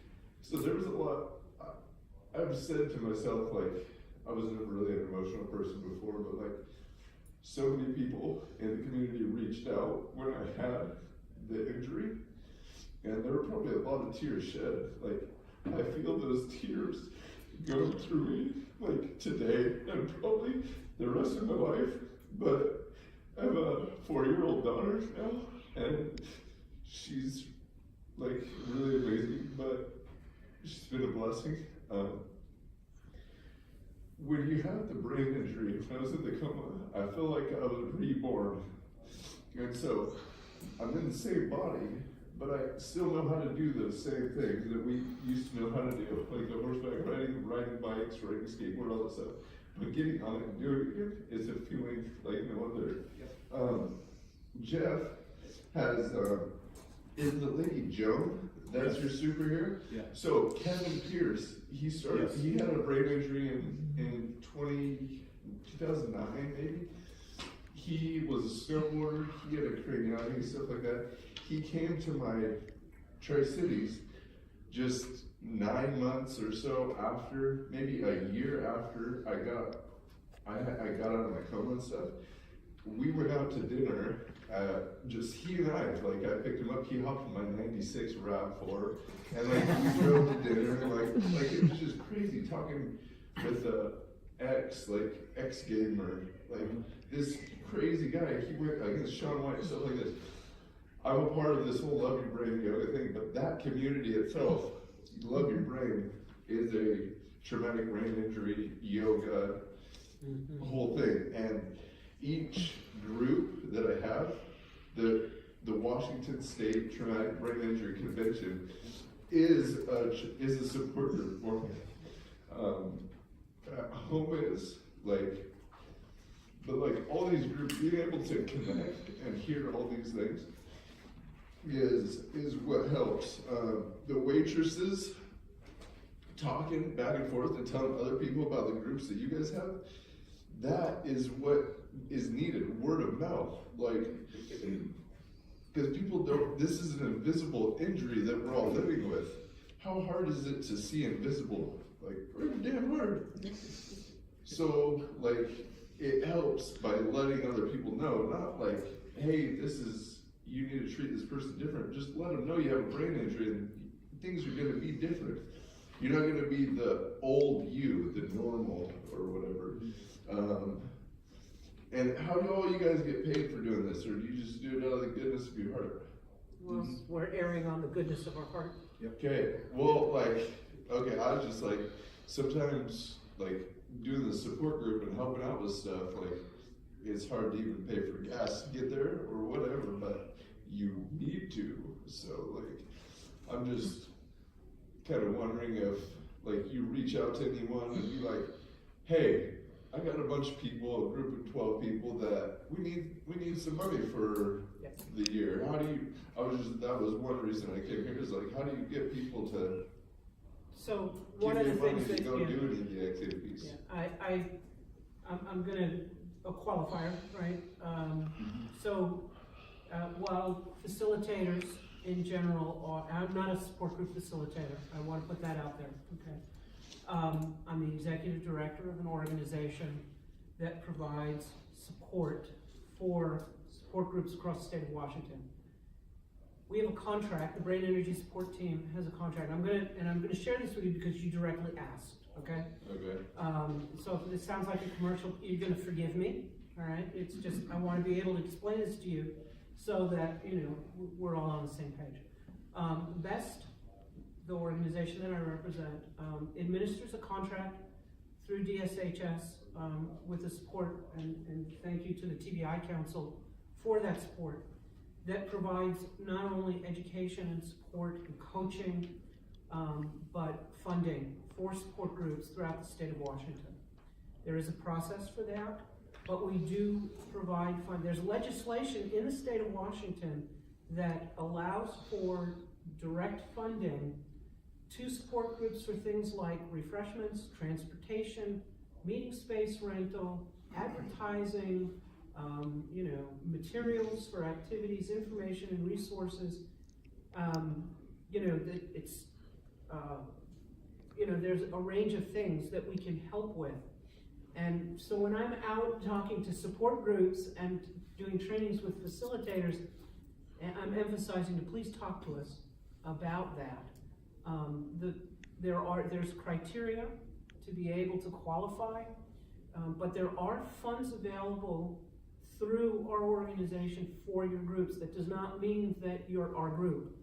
Speaker 8: So there was a lot. I've said to myself, like, I was never really an emotional person before, but like, so many people in the community reached out when I had the injury, and there were probably a lot of tears shed. Like, I feel those tears going through me, like, today, and probably the rest of my life, but I have a 4-year-old daughter now, and she's, like, really amazing, but she's been a blessing. When you have the brain injury, when I was in the coma, I feel like I was reborn. And so, I'm in the same body, but I still know how to do those same things that we used to know how to do, like the horseback riding, riding bikes, riding skateboard, all that stuff. but getting on it and doing it is a feeling like no other. Jeff has, is the lady Joan, that's your superhero?
Speaker 3: Yeah.
Speaker 8: So Kevin Pierce, he started,
Speaker 3: Yes.
Speaker 8: he had a brain injury in 2009 maybe. He was a snowboarder, he had a craniotomy, stuff like that. He came to my Tri-Cities just 9 months or so after, maybe a year after I got out of my coma and stuff. We went out to dinner, just he and I, like I picked him up, he hopped in my 96 RAV4, and like we drove to dinner, and like it was just crazy talking with ex-gamer, like this crazy guy, he went against Sean White, stuff like this. I'm a part of this whole Love Your Brain yoga thing, but that community itself, Love Your Brain, is a traumatic brain injury yoga whole thing. And each group that I have, the Washington State Traumatic Brain Injury Convention is a support group for me. Home is like, but like all these groups, being able to connect and hear all these things is what helps. The waitresses talking back and forth and telling other people about the groups that you guys have, that is what is needed, word of mouth. Like, because people don't, this is an invisible injury that we're all living with. How hard is it to see invisible? Like, pretty damn hard. So, like, it helps by letting other people know, not like, hey, you need to treat this person different. Just let them know you have a brain injury and things are gonna be different. You're not gonna be the old you, the normal or whatever. And how do all you guys get paid for doing this, or do you just do it out of the goodness of your heart?
Speaker 1: Well, we're erring on the goodness of our heart.
Speaker 8: Okay, well, like, okay, I was just like, sometimes, like, doing the support group and helping out with stuff, like, it's hard to even pay for gas to get there or whatever, but you need to. So, like, I'm just kind of wondering if, like, you reach out to anyone and be like, hey, I got a bunch of people, a group of 12 people that we need some money for the year. How do you, that was one reason I came here, is like, how do you get people to
Speaker 1: So one of
Speaker 8: give
Speaker 1: the
Speaker 8: you money
Speaker 1: things
Speaker 8: to
Speaker 1: that,
Speaker 8: go
Speaker 1: yeah,
Speaker 8: do any of the activities?
Speaker 1: yeah, I'm gonna, a qualifier, right? So, while facilitators in general I'm not a support group facilitator, I wanna put that out there, okay? I'm the executive director of an organization that provides support for support groups across the state of Washington. We have a contract, the Brain Energy Support Team has a contract. I'm gonna share this with you because you directly asked, okay?
Speaker 8: Okay.
Speaker 1: So if this sounds like a commercial, you're gonna forgive me, all right? It's just, I wanna be able to explain this to you so that, we're all on the same page. BEST, the organization that I represent, administers a contract through DSHS with the support, and thank you to the TBI Council for that support, that provides not only education and support and coaching, but funding for support groups throughout the state of Washington. There is a process for that, but we do provide fund. There's legislation in the state of Washington that allows for direct funding to support groups for things like refreshments, transportation, meeting space rental, advertising, materials for activities, information and resources. There's a range of things that we can help with. And so when I'm out talking to support groups and doing trainings with facilitators, I'm emphasizing to please talk to us about that. There's criteria to be able to qualify, but there are funds available through our organization for your groups. That does not mean that you're our group.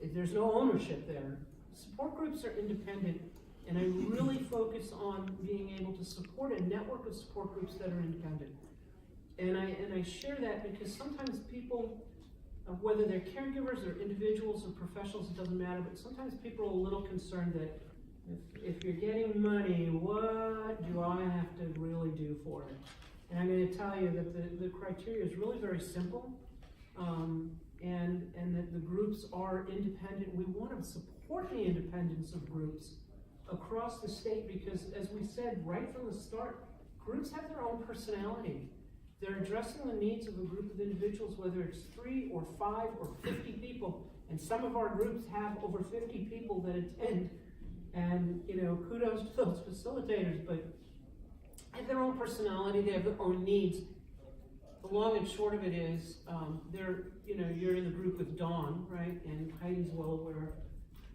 Speaker 1: There's no ownership there. Support groups are independent, and I really focus on being able to support a network of support groups that are independent. And I share that because sometimes people, whether they're caregivers or individuals or professionals, it doesn't matter, but sometimes people are a little concerned that if you're getting money, what do I have to for it. And I'm gonna tell you that the criteria is really very simple, and that the groups are independent. We want to support the independence of groups across the state because, as we said right from the start, groups have their own personality. They're addressing the needs of a group of individuals, whether it's 3 or 5 or 50 people. And some of our groups have over 50 people that attend. And, you know, kudos to those facilitators, but they have their own personality, they have their own needs. The long and short of it is, you're in the group with Dawn, right? And Heidi's well aware.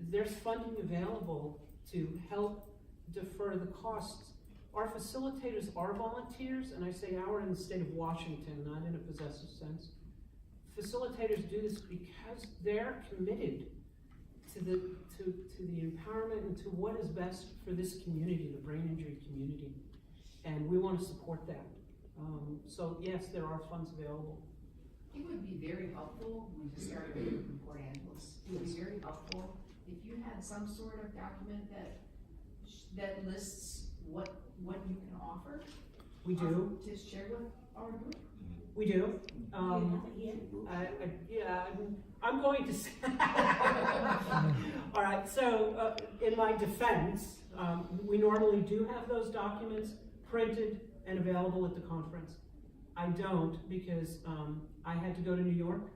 Speaker 1: There's funding available to help defer the costs. Our facilitators are volunteers, and I say our in the state of Washington, not in a possessive sense. Facilitators do this because they're committed to the empowerment and to what is best for this community, the brain injury community. And we want to support that. So yes, there are funds available.
Speaker 11: It would be very helpful, we just started in Port Angeles, it would be very helpful if you had some sort of document that lists what you can offer.
Speaker 1: We do.
Speaker 11: To share with our group.
Speaker 1: We do. I'm going to say. All right, so in my defense, we normally do have those documents printed and available at the conference. I don't because I had to go to New York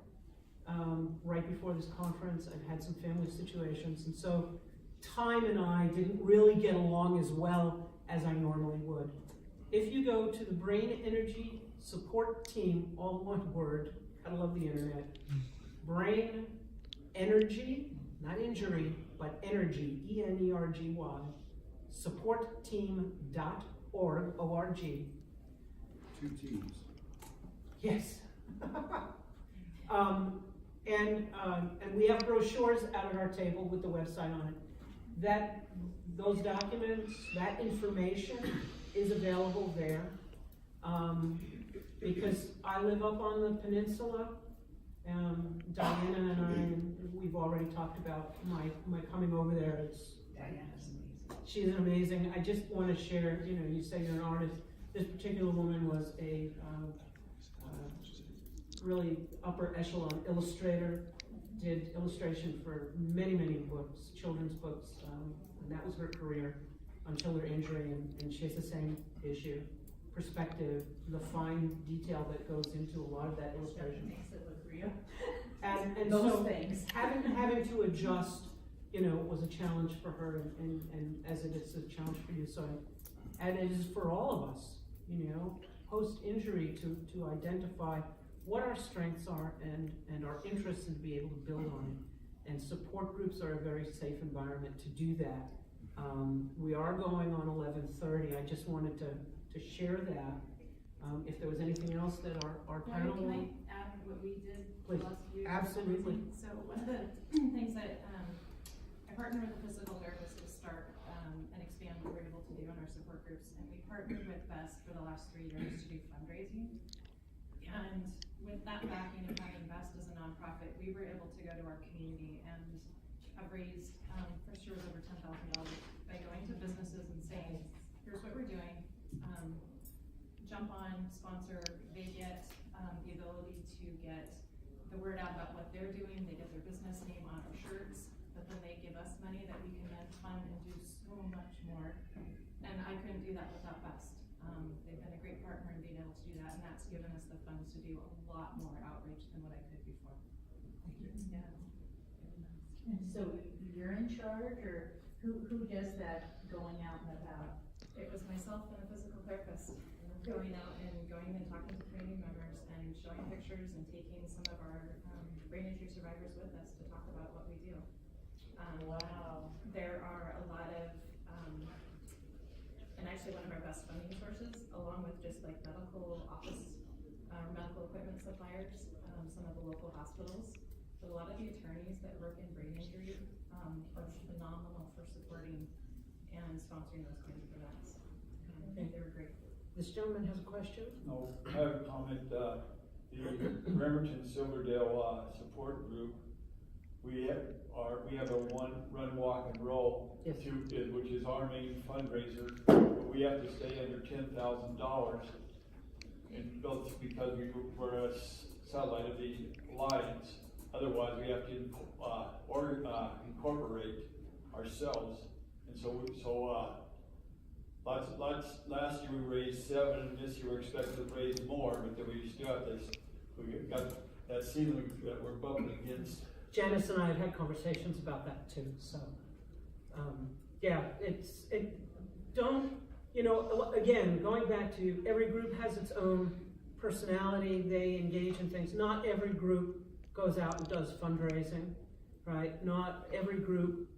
Speaker 1: right before this conference. I've had some family situations, and so time and I didn't really get along as well as I normally would. If you go to the Brain Energy Support Team, all one word, gotta love the internet, Brain Energy, not injury, but energy, E-N-E-R-G-Y, supportteam.org, O-R-G.
Speaker 3: 2 teams.
Speaker 1: Yes. And we have brochures out at our table with the website on it. Those documents, that information is available there. Because I live up on the peninsula, Diana and I, we've already talked about my coming over there.
Speaker 11: Diana's amazing.
Speaker 1: She's amazing. I just want to share, you say you're an artist. This particular woman was a really upper echelon illustrator, did illustration for many, many books, children's books, and that was her career until her injury, and she has the same issue. Perspective, the fine detail that goes into a lot of that illustration.
Speaker 11: Makes it look real.
Speaker 1: And
Speaker 11: those
Speaker 1: so
Speaker 11: things.
Speaker 1: having to adjust, was a challenge for her, and as it is a challenge for you. So, and it is for all of us, post-injury to identify what our strengths are and our interests and to be able to build on it. And support groups are a very safe environment to do that. We are going on 11:30. I just wanted to share that. If there was anything else that our panel.
Speaker 4: Can I add what we did
Speaker 1: Please.
Speaker 4: last year?
Speaker 1: Absolutely.
Speaker 4: So one of the things that I partnered with a physical therapist to start and expand what we're able to do in our support groups, and we partnered with BEST for the last 3 years to do fundraising. And with that backing and having BEST as a nonprofit, we were able to go to our community and have raised, for sure, over $10,000 by going to businesses and saying, here's what we're doing. Jump on, sponsor. They get the ability to get the word out about what they're doing. They get their business name on our shirts, but then they give us money that we can then fund and do so much more. And I couldn't do that without BEST. They've been a great partner in being able to do that, and that's given us the funds to do a lot more outreach than what I could before. Yeah.
Speaker 11: And so you're in charge, or who does that going out and about?
Speaker 4: It was myself and a physical therapist going out and talking to community members and showing pictures and taking some of our brain injury survivors with us to talk about what we do.
Speaker 11: Wow.
Speaker 4: There are a lot of, and actually one of our best funding sources, along with just like medical office, medical equipment suppliers, some of the local hospitals, but a lot of the attorneys that work in brain injury are phenomenal for supporting and sponsoring those kinds of events. They were great.
Speaker 1: This gentleman has a question.
Speaker 9: No, I have a comment, the Bremerton Silverdale, support group, we have a run, walk and roll,
Speaker 1: Yes.
Speaker 9: which is our main fundraiser, but we have to stay under $10,000. And both because we're a satellite of the Alliance, otherwise we have to incorporate ourselves. And last year we raised 7, and this year we're expected to raise more, but then we still have this, we got that ceiling that we're bumping against.
Speaker 1: Janice and I have had conversations about that too, so, again, going back to every group has its own personality, they engage in things. Not every group goes out and does fundraising, right? Not every group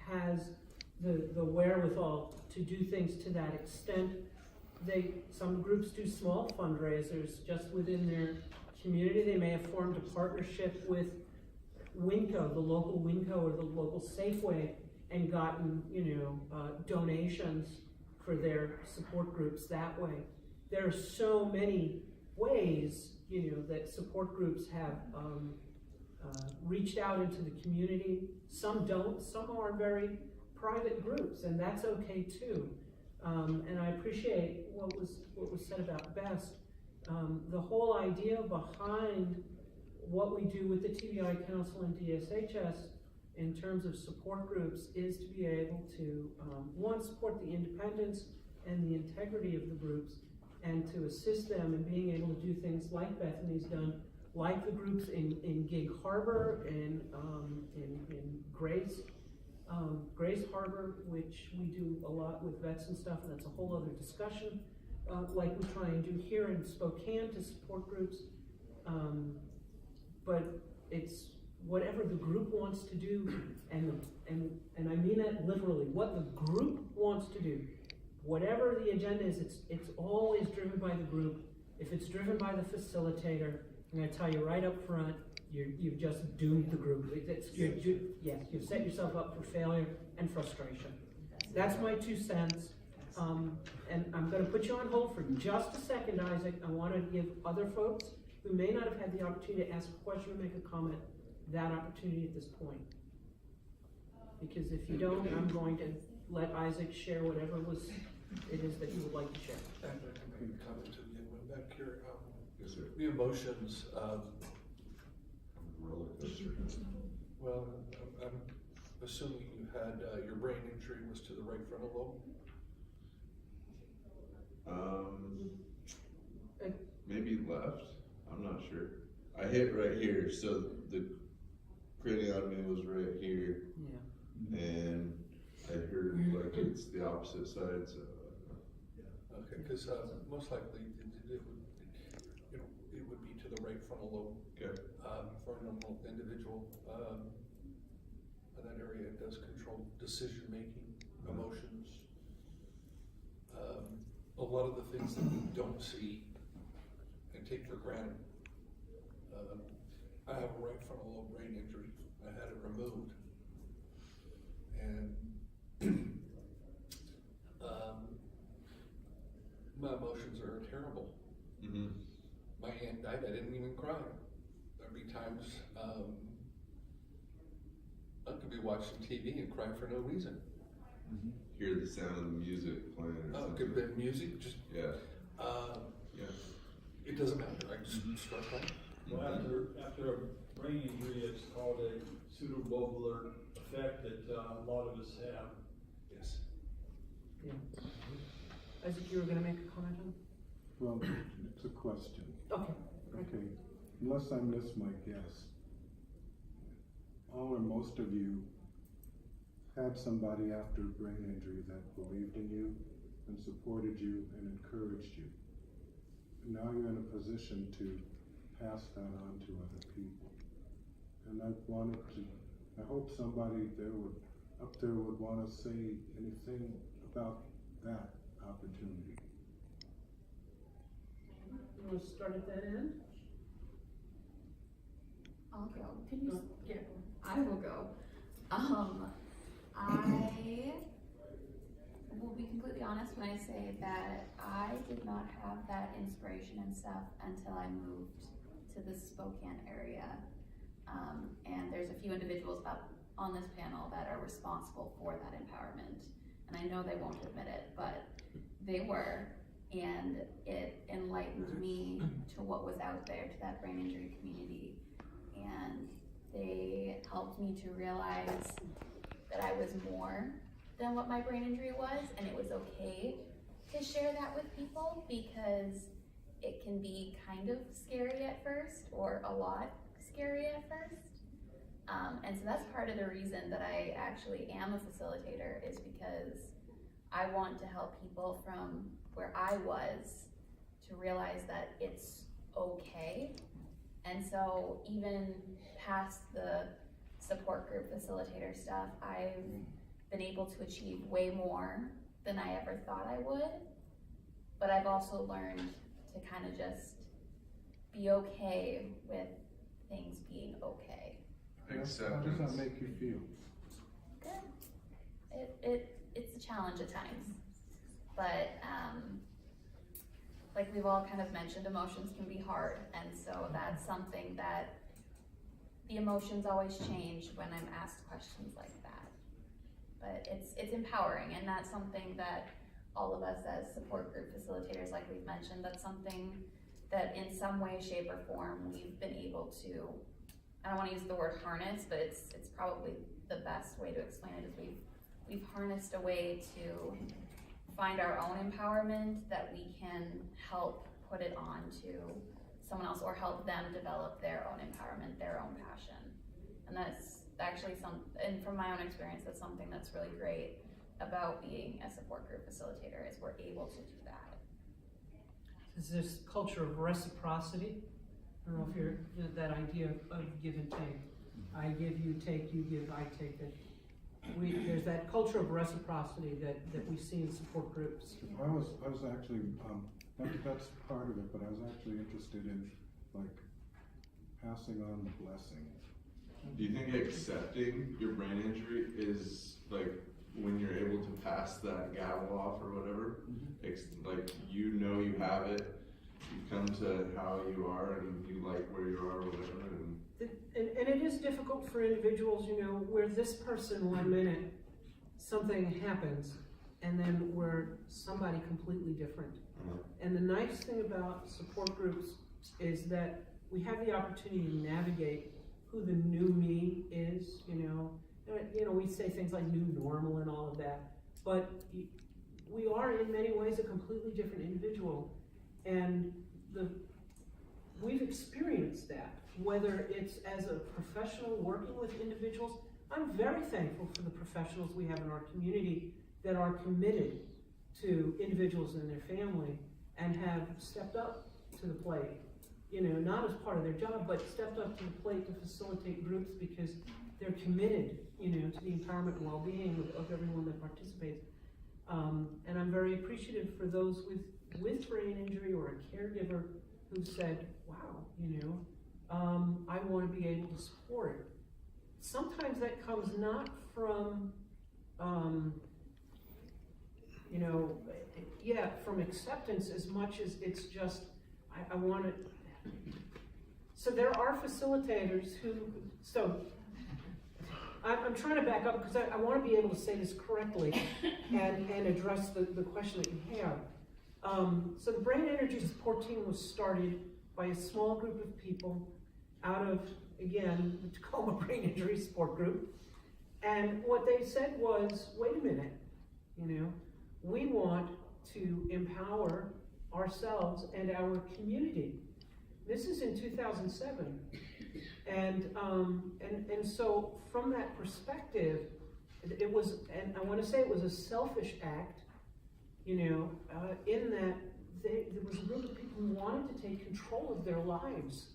Speaker 1: has the wherewithal to do things to that extent. Some groups do small fundraisers just within their community. They may have formed a partnership with Winco, the local Winco or the local Safeway, and gotten, donations for their support groups that way. There are so many ways, that support groups have reached out into the community. Some don't, some are very private groups, and that's okay too. And I appreciate what was said about Best. The whole idea behind what we do with the TBI Council and DSHS in terms of support groups is to be able to, one, support the independence and the integrity of the groups, and to assist them in being able to do things like Bethany's done, like the groups in Gig Harbor and in Grace Harbor, which we do a lot with vets and stuff, and that's a whole other discussion. Like we try and do here in Spokane to support groups. But it's whatever the group wants to do, and I mean that literally, what the group wants to do. Whatever the agenda is, it's always driven by the group. If it's driven by the facilitator, I'm going to tell you right up front, you've just doomed the group. You've set yourself up for failure and frustration. That's my 2 cents. And I'm going to put you on hold for just a second, Isaac. I want to give other folks who may not have had the opportunity to ask a question or make a comment that opportunity at this point. Because if you don't, I'm going to let Isaac share whatever it is that you would like to share.
Speaker 12: And I can comment to the young one back here.
Speaker 8: Yes, sir.
Speaker 12: The emotions,
Speaker 8: Roller coaster.
Speaker 12: well, I'm assuming you had, your brain injury was to the right frontal lobe?
Speaker 8: Maybe left. I'm not sure. I hit right here, so the craniotomy was right here,
Speaker 1: Yeah.
Speaker 8: and I heard like it's the opposite side. So
Speaker 12: Okay, because most likely it would be to the right frontal lobe.
Speaker 8: okay.
Speaker 12: For a normal individual, that area does control decision making, emotions. A lot of the things that we don't see and take for granted. I have a right frontal lobe brain injury. I had it removed, and my emotions are terrible.
Speaker 8: Mm-hmm.
Speaker 12: My aunt died, I didn't even cry. There'd be times I could be watching TV and cry for no reason.
Speaker 8: Mm-hmm. Hear the sound of the music playing or
Speaker 12: Oh,
Speaker 8: something.
Speaker 12: could have been music, just,
Speaker 8: Yeah. Yeah.
Speaker 12: it doesn't matter, I just start crying.
Speaker 9: Well, after a brain injury, it's called a pseudobovular effect that a lot of us have.
Speaker 12: Yes.
Speaker 1: Yeah. Isaac, you were going to make a comment on?
Speaker 10: Well, it's a question.
Speaker 1: Okay.
Speaker 10: Okay, unless I miss my guess, all or most of you had somebody after a brain injury that believed in you and supported you and encouraged you. And now you're in a position to pass that on to other people. And I hope somebody up there would want to say anything about that opportunity.
Speaker 1: You want to start at that end?
Speaker 5: I'll go. Can you?
Speaker 1: Go.
Speaker 5: Yeah, I will go. I will be completely honest when I say that I did not have that inspiration and stuff until I moved to the Spokane area. And there's a few individuals on this panel that are responsible for that empowerment. And I know they won't admit it, but they were, and it enlightened me to what was out there, to that brain injury community. And they helped me to realize that I was more than what my brain injury was, and it was okay to share that with people, because it can be kind of scary at first, or a lot scary at first. And so that's part of the reason that I actually am a facilitator, is because I want to help people from where I was to realize that it's okay. And so even past the support group facilitator stuff, I've been able to achieve way more than I ever thought I would. But I've also learned to kind of just be okay with things being okay.
Speaker 10: How does
Speaker 8: Acceptance.
Speaker 10: that make you feel?
Speaker 5: Good. It's a challenge at times, but like we've all kind of mentioned, emotions can be hard, and so that's something that the emotions always change when I'm asked questions like that. But it's empowering, and that's something that all of us as support group facilitators, like we've mentioned, that's something that in some way, shape, or form we've been able to, I don't want to use the word harness, but it's probably the best way to explain it, is we've harnessed a way to find our own empowerment that we can help put it on to someone else, or help them develop their own empowerment, their own passion. And that's actually and from my own experience, that's something that's really great about being a support group facilitator, is we're able to do that.
Speaker 1: It's this culture of reciprocity. I don't know if you're, that idea of give and take. I give, you take, you give, I take. There's that culture of reciprocity that we see in support groups.
Speaker 10: I was actually, that's part of it, but I was actually interested in, like, passing on the blessing.
Speaker 8: Do you think accepting your brain injury is like when you're able to pass that gavel off or whatever? Like, you know you have it, you come to how you are and you like where you are or whatever.
Speaker 1: And it is difficult for individuals, you know, where this person 1 minute something happens and then we're somebody completely different. And the nice thing about support groups is that we have the opportunity to navigate who the new me is, you know. We say things like new normal and all of that, but we are in many ways a completely different individual. And we've experienced that, whether it's as a professional working with individuals. I'm very thankful for the professionals we have in our community that are committed to individuals and their family and have stepped up to the plate, you know, not as part of their job, but stepped up to the plate to facilitate groups because they're committed, you know, to the empowerment and well-being of everyone that participates. And I'm very appreciative for those with brain injury or a caregiver who said, wow, you know, I want to be able to support. Sometimes that comes not from, from acceptance as much as it's just, I want to. So there are facilitators I'm trying to back up because I want to be able to say this correctly and address the question that you have. So the Brain Energy Support Team was started by a small group of people out of, again, the Tacoma Brain Injury Support Group. And what they said was, wait a minute, you know, we want to empower ourselves and our community. This is in 2007. And so from that perspective, it was, and I want to say it was a selfish act, you know, in that there was a group of people who wanted to take control of their lives.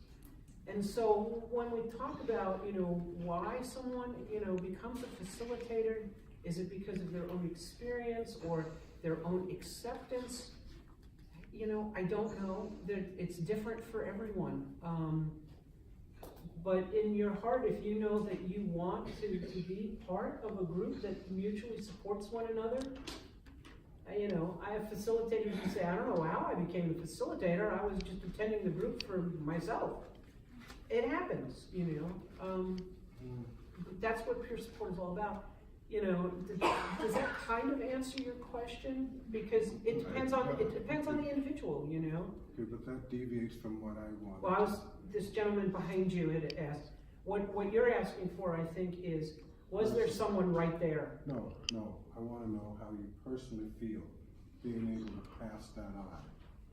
Speaker 1: And so when we talk about, you know, why someone, you know, becomes a facilitator, is it because of their own experience or their own acceptance? You know, I don't know. It's different for everyone. But in your heart, if you know that you want to be part of a group that mutually supports one another, you know, I have facilitators who say, I don't know how I became a facilitator. I was just attending the group for myself. It happens, you know. That's what peer support is all about. you know, does that kind of answer your question? Because it depends on the individual, you know?
Speaker 10: Okay, but that deviates from what I want.
Speaker 1: Well, this gentleman behind you had asked, what you're asking for, I think, is, was there someone right there?
Speaker 10: No, I wanna know how you personally feel, being able to pass that on,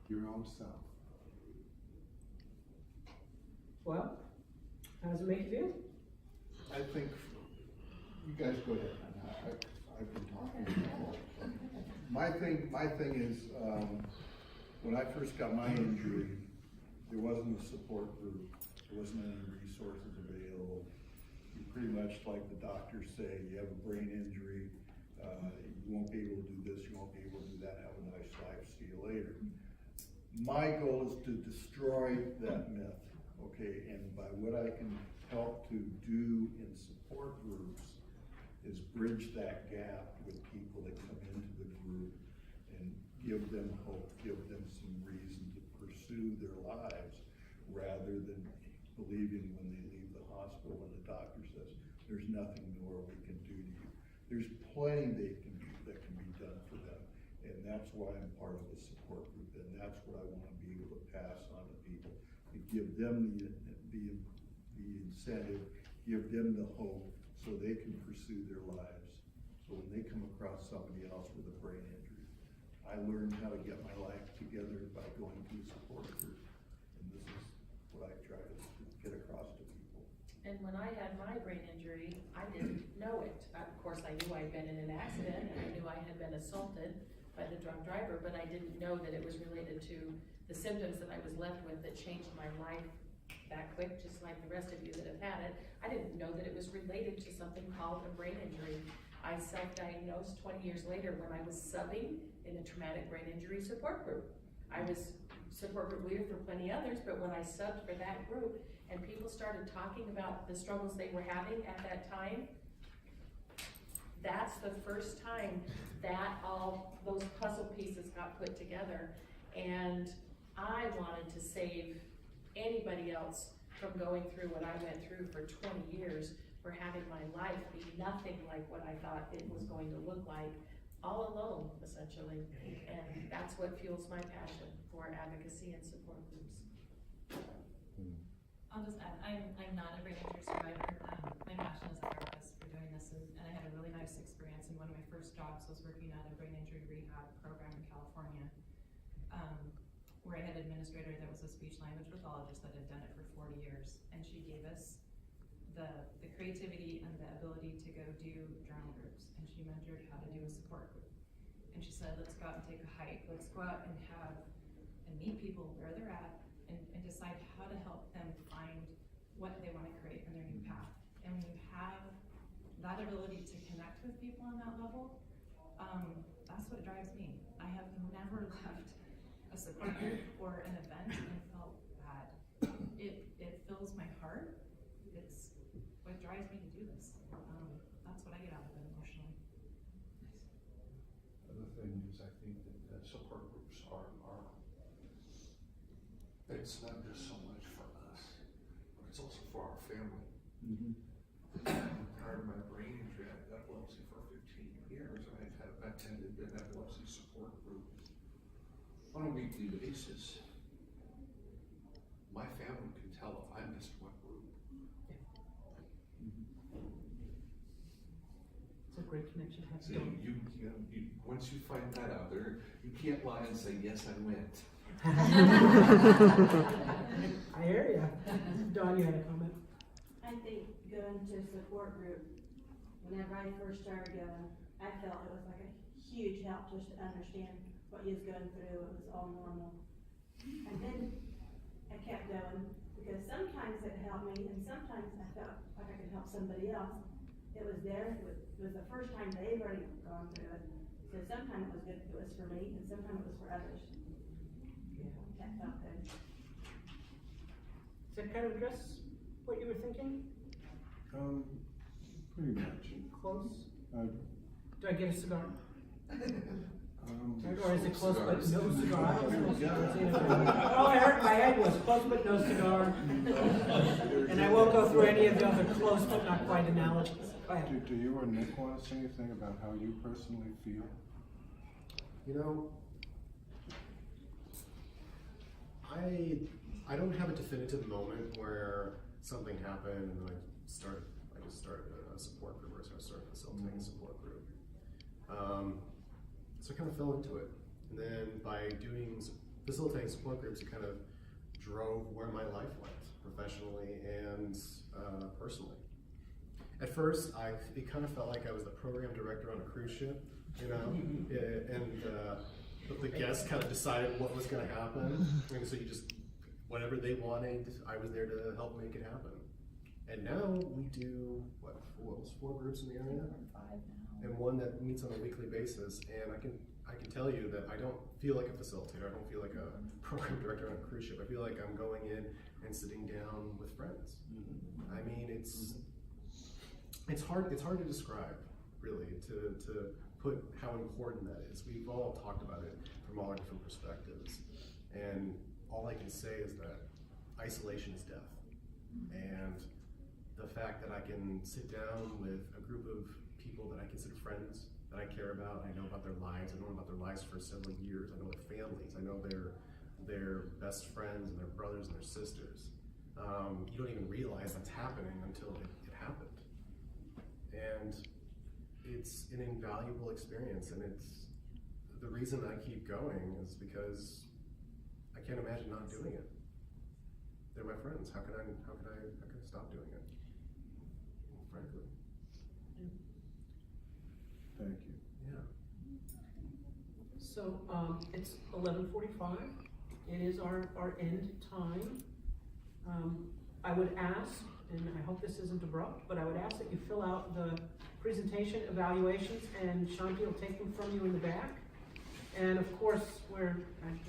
Speaker 10: your own self.
Speaker 1: Well, how does it make you feel?
Speaker 3: I think, you guys go ahead, I've been talking. My thing is, when I first got my injury, there wasn't a support group, there wasn't any resources available. You pretty much, like the doctors say, you have a brain injury, you won't be able to do this, you won't be able to do that, have a nice life, see you later. My goal is to destroy that myth, okay, and by what I can help to do in support groups is bridge that gap with people that come into the group and give them hope, give them some reason to pursue their lives rather than believing when they leave the hospital when the doctor says, there's nothing more we can do to you. There's plenty that can be done for them, and that's why I'm part of the support group, and that's what I want to be able to pass on to people, to give them the incentive, give them the hope, so they can pursue their lives. So when they come across somebody else with a brain injury, I learned how to get my life together by going to a support group, and this is what I try to get across to people.
Speaker 2: And when I had my brain injury, I didn't know it. Of course, I knew I'd been in an accident, and I knew I had been assaulted by the drunk driver, but I didn't know that it was related to the symptoms that I was left with that changed my life that quick, just like the rest of you that have had it. I didn't know that it was related to something called a brain injury. I self-diagnosed 20 years later when I was subbing in a traumatic brain injury support group. I was support group leader for plenty others, but when I subbed for that group and people started talking about the struggles they were having at that time, that's the first time that all those puzzle pieces got put together. And I wanted to save anybody else from going through what I went through for 20 years, for having my life be nothing like what I thought it was going to look like, all alone, essentially. And that's what fuels my passion for advocacy and support groups.
Speaker 4: I'll just add, I'm not a brain injury survivor. My passion as a therapist for doing this, and I had a really nice experience. And one of my first jobs was working at a brain injury rehab program in California, where I had an administrator that was a speech language pathologist that had done it for 40 years. And she gave us the creativity and the ability to go do journal groups. And she mentored how to do a support group. And she said, let's go out and take a hike. Let's go out and meet people where they're at and decide how to help them find what they want to create in their new path. And when you have that ability to connect with people on that level, that's what drives me. I have never left a support group or an event and felt bad. It fills my heart. It's what drives me to do this. That's what I get out of it emotionally.
Speaker 12: The thing is, I think that support groups are, it's not just so much for us, but it's also for our family. Prior to my brain injury, I had epilepsy for 15 years, and I had attended an epilepsy support group on a weekly basis. My family can tell if I missed one group.
Speaker 1: It's a great connection to have.
Speaker 12: So you once you find that out there, you can't lie and say, yes, I went.
Speaker 1: I hear ya. Dawn, you had a comment?
Speaker 7: I think going to a support group, whenever I first started going, I felt it was like a huge help just to understand what you was going through. It was all normal. And then I kept going because sometimes it helped me and sometimes I felt like I could help somebody else. It was there, it was the first time they've already gone through it. So sometimes it was good, it was for me, and sometimes it was for others. That felt good.
Speaker 1: Does that kind of address what you were thinking?
Speaker 10: Pretty much.
Speaker 1: Close?
Speaker 10: I
Speaker 1: Do I get a cigar? Or is it close but no cigar? I don't know.
Speaker 3: Yeah.
Speaker 1: All I heard in my head was close but no cigar. And I won't go through any of the other close but not quite analogies. Go ahead.
Speaker 10: Do you or Nick want to say anything about how you personally feel?
Speaker 6: You know, I don't have a definitive moment where something happened and then I just started a support group, or I started facilitating a support group. So I kind of fell into it. And then by facilitating support groups, it kind of drove where my life went, professionally and personally. At first, it kind of felt like I was the program director on a cruise ship, you know, and the guests kind of decided what was going to happen, and so whatever they wanted, I was there to help make it happen. And now we do, four groups in the area?
Speaker 5: 5 now.
Speaker 6: And one that meets on a weekly basis, and I can tell you that I don't feel like a facilitator, I don't feel like a program director on a cruise ship, I feel like I'm going in and sitting down with friends. I mean, it's hard to describe, really, to put how important that is. We've all talked about it from all our different perspectives, and all I can say is that isolation is death. And the fact that I can sit down with a group of people that I consider friends, that I care about, I know about their lives, I know about their lives for several years, I know their families, I know their best friends and their brothers and their sisters. You don't even realize that's happening until it happened. And it's an invaluable experience, and it's the reason I keep going is because I can't imagine not doing it. They're my friends. How can I stop doing it? Frankly.
Speaker 10: Thank you.
Speaker 6: Yeah.
Speaker 1: So, it's 11:45. It is our end time. I would ask, and I hope this isn't abrupt, but I would ask that you fill out the presentation evaluations, and Shanti will take them from you in the back. And of course, we're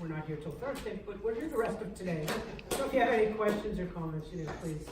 Speaker 1: not here till Thursday, but we're here the rest of today. So if you have any questions or comments, please,